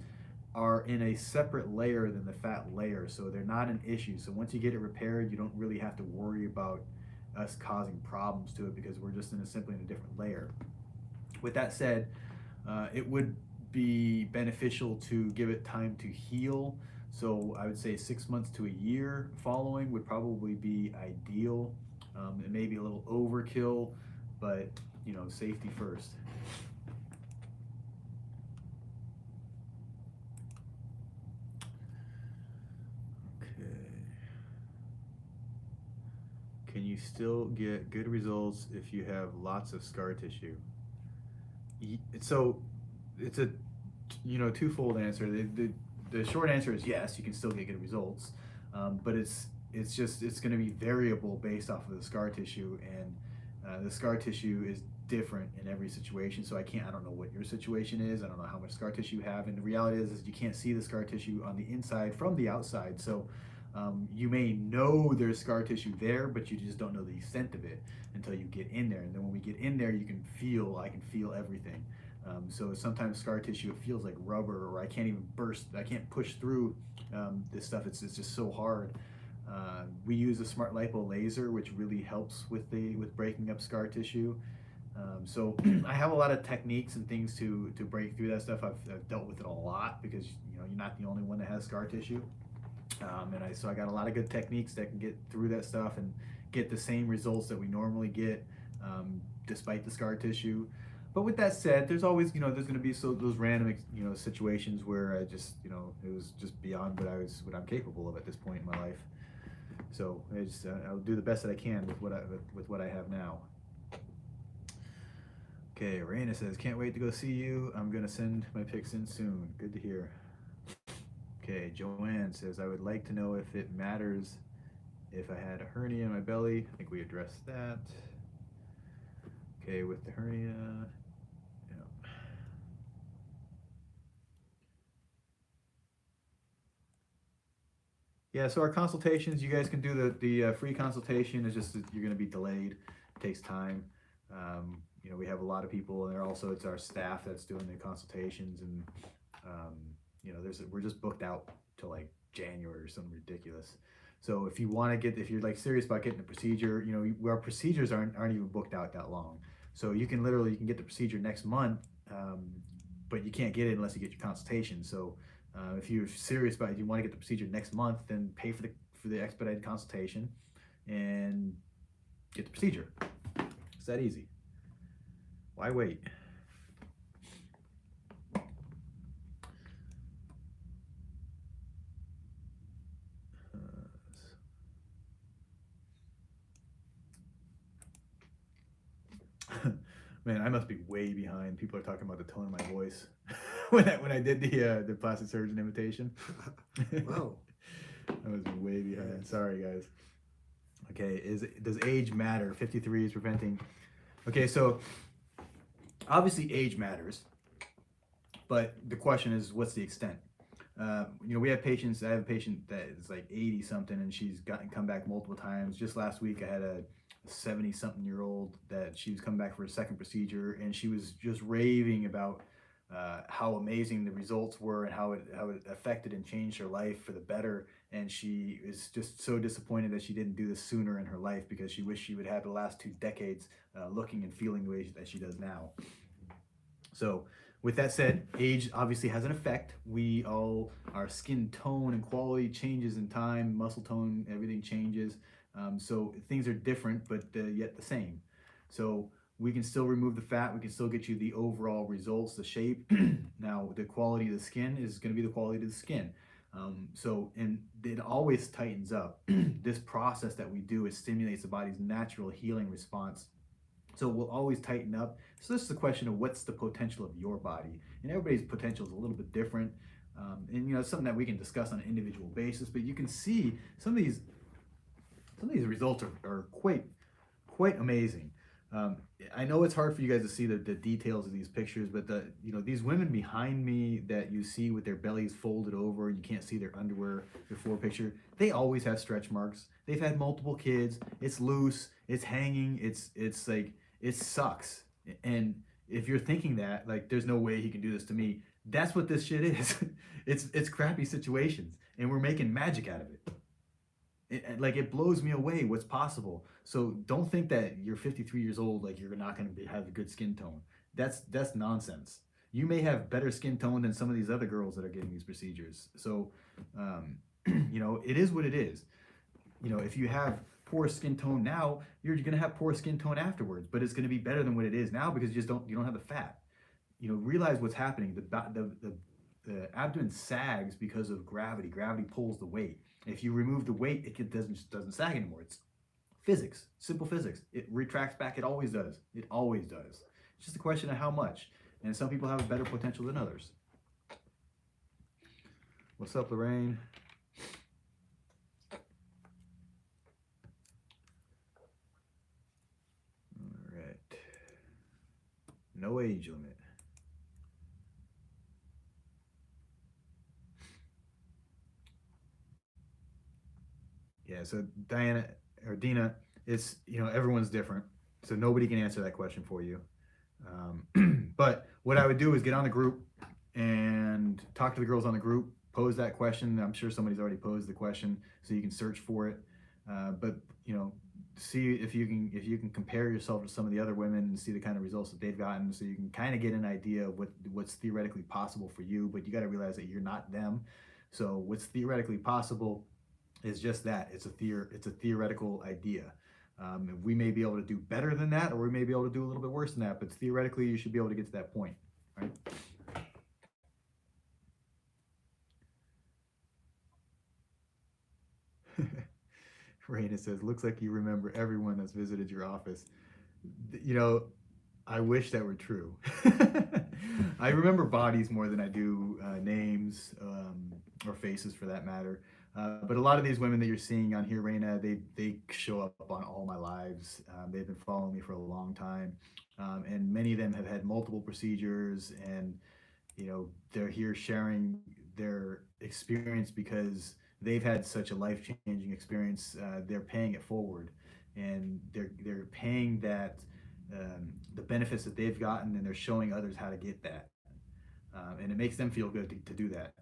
are in a separate layer than the fat layer, so they're not an issue. So once you get it repaired, you don't really have to worry about us causing problems to it, because we're just simply in a different layer. With that said, it would be beneficial to give it time to heal. So I would say 6 months to a year following would probably be ideal. It may be a little overkill, but safety first. Can you still get good results if you have lots of scar tissue? So it's a twofold answer. The short answer is yes, you can still get good results, but it's going to be variable based off of the scar tissue, and the scar tissue is different in every situation. So I don't know what your situation is. I don't know how much scar tissue you have, and the reality is you can't see the scar tissue on the inside from the outside. So you may know there's scar tissue there, but you just don't know the extent of it until you get in there. And then when we get in there, I can feel everything. So sometimes scar tissue, it feels like rubber, or I can't push through this stuff. It's just so hard. We use a smart lipo laser, which really helps with breaking up scar tissue. So I have a lot of techniques and things to break through that stuff. I've dealt with it a lot, because you're not the only one that has scar tissue. So I got a lot of good techniques that can get through that stuff and get the same results that we normally get, despite the scar tissue. But with that said, there's always, there's going to be those random, situations where I just, it was just beyond what I'm capable of at this point in my life. So I'll do the best that I can with what I have now. Okay, Raina says, can't wait to go see you. I'm going to send my pics in soon. Good to hear. Okay, Joanne says, I would like to know if it matters if I had a hernia in my belly. I think we addressed that. Okay, with the hernia. Yeah. Yeah, so our consultations, you guys can do the free consultation. It's just that you're going to be delayed. It takes time. You know, we have a lot of people, and it's our staff that's doing the consultations, and um, you know, we're just booked out till like January or something ridiculous. So if you're like serious about getting a procedure, you know, our procedures aren't even booked out that long. So you can get the procedure next month, but you can't get it unless you get your consultation. So if you're serious about it, you want to get the procedure next month, then pay for the expedited consultation and get the procedure. It's that easy. Why wait? Man, I must be way behind. People are talking about the tone of my voice when I did the plastic surgeon invitation. Wow. I was way behind. Sorry, guys. Okay, does age matter? 53 is preventing. Okay, so obviously age matters, but the question is, what's the extent? You know, we have patients. I have a patient that is like 80 something, and she's come back multiple times. Just last week, I had a 70 something year old that she was coming back for a second procedure, and she was just raving about how amazing the results were and how it affected and changed her life for the better. And she is just so disappointed that she didn't do this sooner in her life, because she wished she would have the last 2 decades looking and feeling the way that she does now. So with that said, age obviously has an effect. Our skin tone and quality changes in time, muscle tone, everything changes. So things are different, but yet the same. So we can still remove the fat. We can still get you the overall results, the shape. Now, the quality of the skin is going to be the quality of the skin. And it always tightens up. This process that we do, it stimulates the body's natural healing response. So we'll always tighten up. So this is the question of what's the potential of your body, and everybody's potential is a little bit different. And you know, it's something that we can discuss on an individual basis. But you can see some of these results are quite amazing. I know it's hard for you guys to see the details of these pictures, but these women behind me that you see with their bellies folded over and you can't see their underwear before picture, they always have stretch marks. They've had multiple kids. It's loose. It's hanging. It's like, it sucks. And if you're thinking that, like, there's no way he can do this to me, that's what this shit is. It's crappy situations, and we're making magic out of it. It blows me away what's possible. So don't think that you're 53 years old, like you're not going to have a good skin tone. That's nonsense. You may have better skin tone than some of these other girls that are getting these procedures. So you know, it is what it is. You know, if you have poor skin tone now, you're going to have poor skin tone afterwards, but it's going to be better than what it is now, because you don't have the fat. You know, realize what's happening. The abdomen sags because of gravity. Gravity pulls the weight. If you remove the weight, it doesn't sag anymore. It's physics, simple physics. It retracts back. It always does. It always does. It's just a question of how much. And some people have a better potential than others. What's up, Lorraine? All right. No age limit. Yeah, so Diana or Dina, it's, you know, everyone's different. So nobody can answer that question for you. But what I would do is get on the group and talk to the girls on the group, pose that question. I'm sure somebody's already posed the question, so you can search for it. But you know, see if you can compare yourself to some of the other women and see the kind of results that they've gotten, so you can kind of get an idea of what's theoretically possible for you. But you got to realize that you're not them. So what's theoretically possible is just that. It's a theoretical idea. We may be able to do better than that, or we may be able to do a little bit worse than that, but theoretically you should be able to get to that point, right? Raina says, looks like you remember everyone that's visited your office. You know, I wish that were true. I remember bodies more than I do names, or faces for that matter. But a lot of these women that you're seeing on here, Raina, they show up on all my lives. They've been following me for a long time. And many of them have had multiple procedures, and you know, they're here sharing their experience because they've had such a life-changing experience. They're paying it forward, and they're paying that, the benefits that they've gotten, and they're showing others how to get that, and it makes them feel good to do that.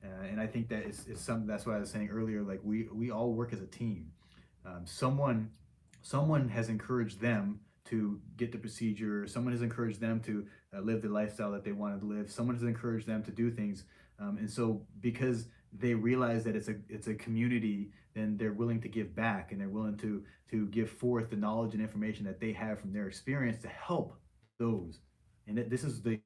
And I think that is something. That's what I was saying earlier. Like we all work as a team. Someone has encouraged them to get the procedure. Someone has encouraged them to live the lifestyle that they wanted to live. Someone has encouraged them to do things, and so because they realize that it's a community, then they're willing to give back, and they're willing to give forth the knowledge and information that they have from their experience to help those. And this is the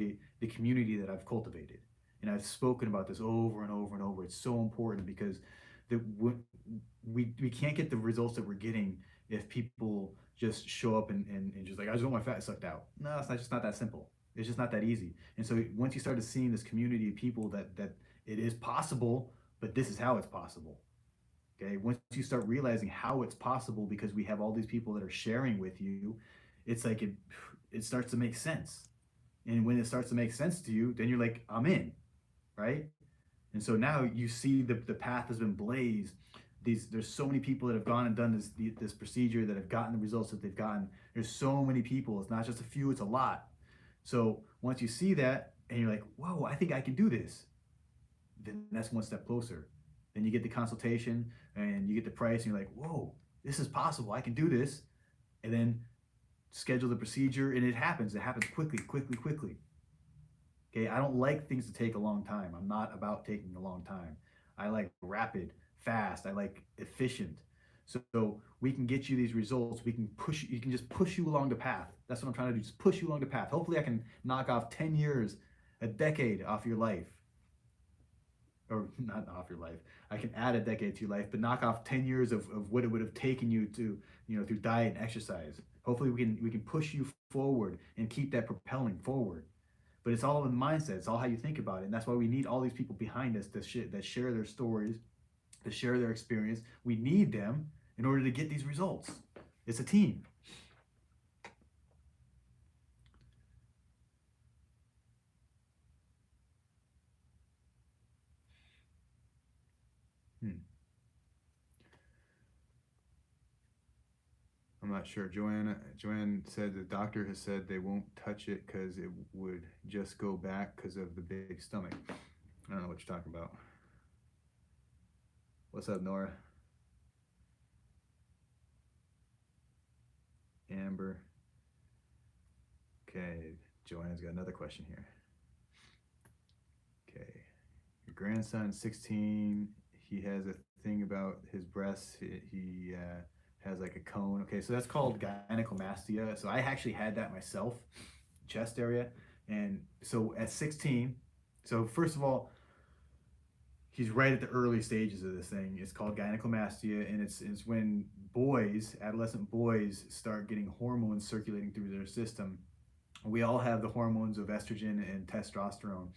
community that I've cultivated, and I've spoken about this over and over and over. It's so important because the we can't get the results that we're getting if people just show up and just like, I just want my fat sucked out. No, it's not, just not that simple. It's just not that easy. And so once you started seeing this community of people that it is possible, but this is how it's possible. Okay. Once you start realizing how it's possible because we have all these people that are sharing with you, it's like it starts to make sense. And when it starts to make sense to you, then you're like, I'm in, right? And so now you see the path has been blazed. There's so many people that have gone and done this procedure that have gotten the results that they've gotten. There's so many people. It's not just a few, it's a lot. So once you see that and you're like, whoa, I think I can do this, then that's one step closer. Then you get the consultation and you get the price and you're like, whoa, this is possible. I can do this. And then schedule the procedure and it happens. It happens quickly, quickly, quickly. Okay, I don't like things to take a long time. I'm not about taking a long time. I like rapid, fast. I like efficient. So we can get you these results. We can push you can just push you along the path. That's what I'm trying to do. Just push you along the path. Hopefully I can knock off 10 years, a decade off your life. Or not off your life. I can add a decade to your life, but knock off 10 years of what it would have taken you to, through diet and exercise. Hopefully we can push you forward and keep that propelling forward. But it's all in the mindset. It's all how you think about it. And that's why we need all these people behind us that share their stories, to share their experience. We need them in order to get these results. It's a team. I'm not sure. Joanne said the doctor has said they won't touch it because it would just go back because of the big stomach. I don't know what you're talking about. What's up, Nora? Amber. Okay, Joanne's got another question here. Okay, your grandson, 16. He has a thing about his breasts. He has like a cone. Okay, so that's called gynecomastia. So I actually had that myself, chest area. And so at 16, so first of all, he's right at the early stages of this thing. It's called gynecomastia, and it's when boys, adolescent boys, start getting hormones circulating through their system. We all have the hormones of estrogen and testosterone.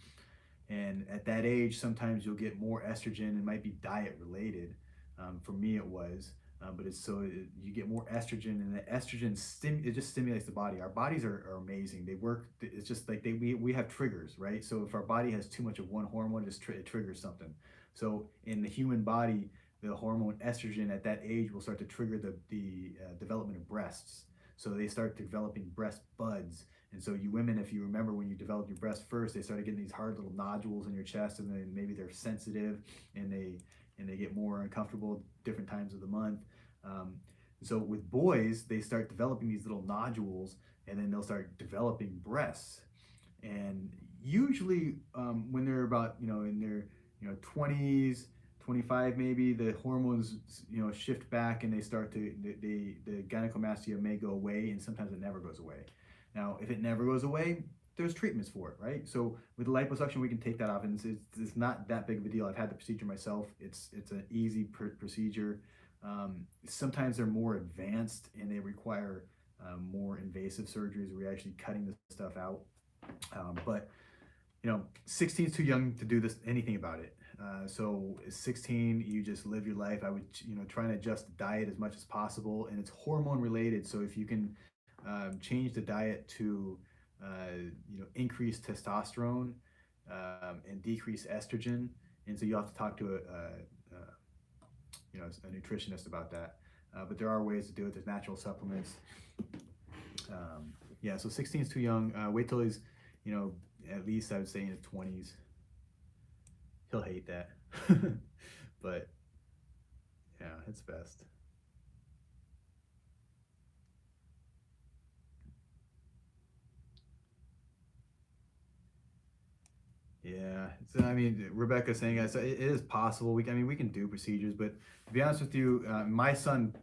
And at that age, sometimes you'll get more estrogen. It might be diet related. For me, it was. But you get more estrogen, and the estrogen it just stimulates the body. Our bodies are amazing. They work. It's just like we have triggers, right? So if our body has too much of one hormone, it triggers something. So in the human body, the hormone estrogen at that age will start to trigger the development of breasts. So they start developing breast buds. And so you women, if you remember when you developed your breast first, they started getting these hard little nodules in your chest, and then maybe they're sensitive and they get more uncomfortable different times of the month. So with boys, they start developing these little nodules, and then they'll start developing breasts. And usually, when they're about in their 20s, 25 maybe, the hormones shift back, and they start to the gynecomastia may go away, and sometimes it never goes away. Now, if it never goes away, there's treatments for it, right? So with the liposuction, we can take that off, and it's not that big of a deal. I've had the procedure myself. It's an easy procedure. Sometimes they're more advanced, and they require more invasive surgeries where you're actually cutting the stuff out. But 16 is too young to do anything about it. So at 16, you just live your life. I would try and adjust the diet as much as possible, and it's hormone related. So if you can change the diet to increase testosterone and decrease estrogen, and so you have to talk to you know, a nutritionist about that. But there are ways to do it. There's natural supplements. Yeah, so 16 is too young. Wait till he's, you know, at least I would say in his 20s. He'll hate that. But yeah, it's best. Yeah, so I mean, Rebecca's saying it is possible. I mean, we can do procedures, but to be honest with you, my son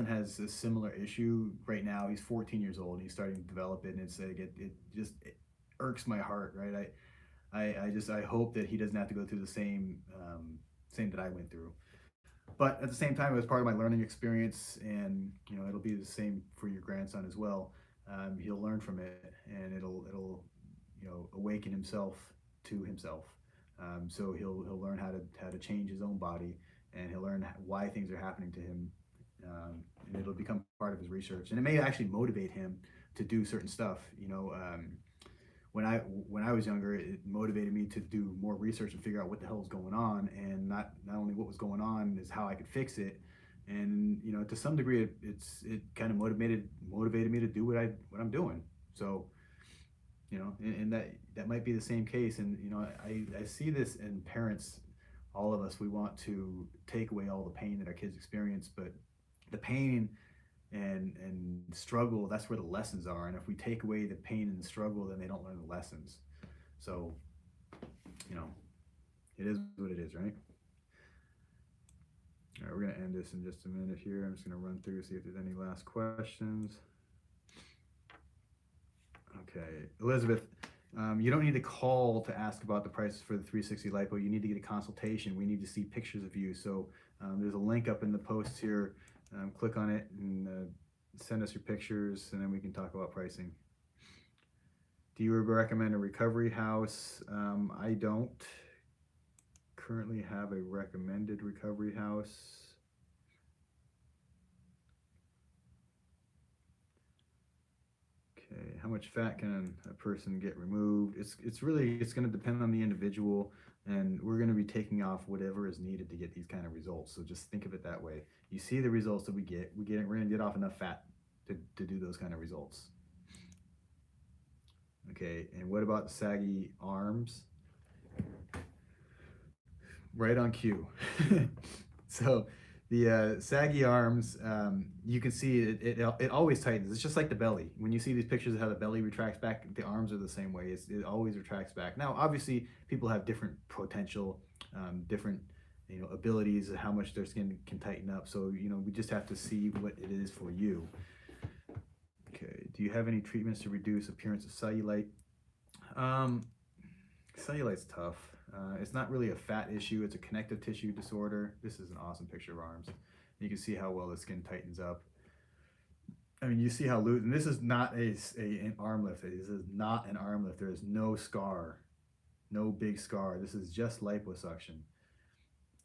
has a similar issue right now. He's 14 years old. And he's starting to develop it, and it's like it just it irks my heart, right? I hope that he doesn't have to go through the same that I went through. But at the same time, it was part of my learning experience, and you know, it'll be the same for your grandson as well. He'll learn from it, and it'll you know, awaken himself to himself. So he'll learn how to change his own body, and he'll learn why things are happening to him, and it'll become part of his research. And it may actually motivate him to do certain stuff. You know, when I was younger, it motivated me to do more research and figure out what the hell was going on, and not only what was going on is how I could fix it. And you know, to some degree, it kind of motivated me to do what I'm doing. So, you know, and that might be the same case. And you know, I see this in parents. All of us, we want to take away all the pain that our kids experience, but the pain and struggle, that's where the lessons are. And if we take away the pain and the struggle, then they don't learn the lessons. So, you know, it is what it is, right? All right, we're going to end this in just a minute here. I'm just going to run through, see if there's any last questions. Okay, Elizabeth, you don't need to call to ask about the prices for the 360 lipo. You need to get a consultation. We need to see pictures of you. So there's a link up in the post here. Click on it and send us your pictures, and then we can talk about pricing. Do you recommend a recovery house? I don't currently have a recommended recovery house. Okay, how much fat can a person get removed? It's going to depend on the individual, and we're going to be taking off whatever is needed to get these kind of results. So just think of it that way. You see the results that we're going to get off enough fat to do those kind of results. Okay, and what about the saggy arms? Right on cue. So the saggy arms, you can see it always tightens. It's just like the belly. When you see these pictures of how the belly retracts back, the arms are the same way. It always retracts back. Now, obviously, people have different potential, different abilities, how much their skin can tighten up. So we just have to see what it is for you. Okay. Do you have any treatments to reduce appearance of cellulite? Cellulite's tough. It's not really a fat issue. It's a connective tissue disorder. This is an awesome picture of arms. You can see how well the skin tightens up. I mean, you see how loose, and this is not an arm lift. This is not an arm lift. There is no scar, no big scar. This is just liposuction.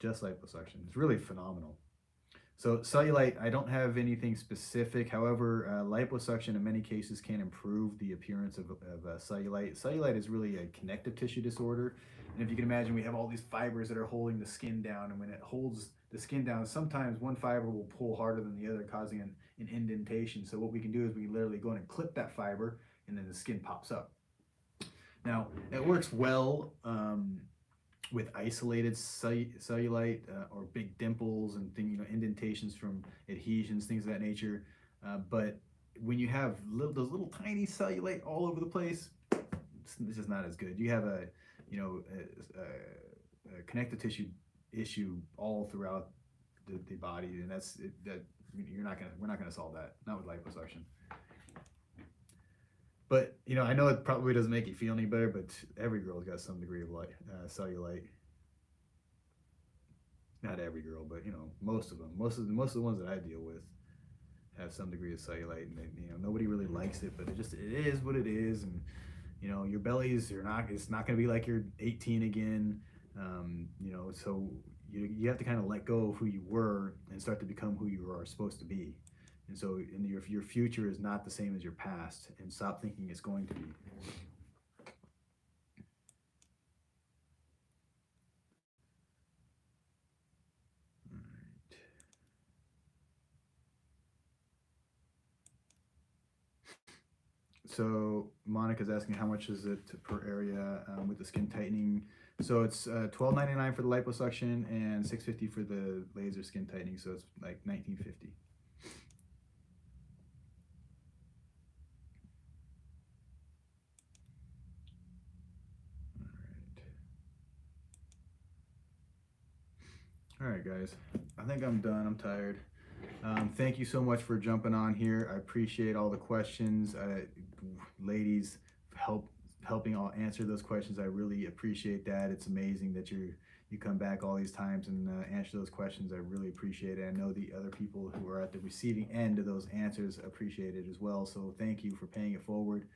Just liposuction. It's really phenomenal. So cellulite, I don't have anything specific. However, liposuction in many cases can improve the appearance of cellulite. Cellulite is really a connective tissue disorder. And if you can imagine, we have all these fibers that are holding the skin down. And when it holds the skin down, sometimes one fiber will pull harder than the other, causing an indentation. So what we can do is we literally go in and clip that fiber, and then the skin pops up. Now, it works well with isolated cellulite or big dimples and indentations from adhesions, things of that nature. But when you have those little tiny cellulite all over the place, this is not as good. You have a connective tissue issue all throughout the body, and we're not gonna solve that. Not with liposuction. But I know it probably doesn't make you feel any better, but every girl's got some degree of cellulite. Not every girl, but most of them. Most of the ones that I deal with have some degree of cellulite, and nobody really likes it, but it is what it is. And your bellies it's not going to be like you're 18 again. So you have to kind of let go of who you were and start to become who you are supposed to be. And so your future is not the same as your past, and stop thinking it's going to be. All right. So Monica's asking how much is it per area with the skin tightening. So it's $12.99 for the liposuction and $6.50 for the laser skin tightening. So it's like $19.50. All right, guys. I think I'm done. I'm tired. Thank you so much for jumping on here. I appreciate all the questions. Ladies, helping all answer those questions. I really appreciate that. It's amazing that you come back all these times and answer those questions. I really appreciate it. I know the other people who are at the receiving end of those answers appreciate it as well. So thank you for paying it forward.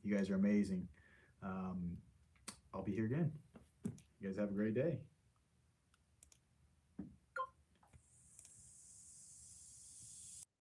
You guys are amazing. I'll be here again. You guys have a great day.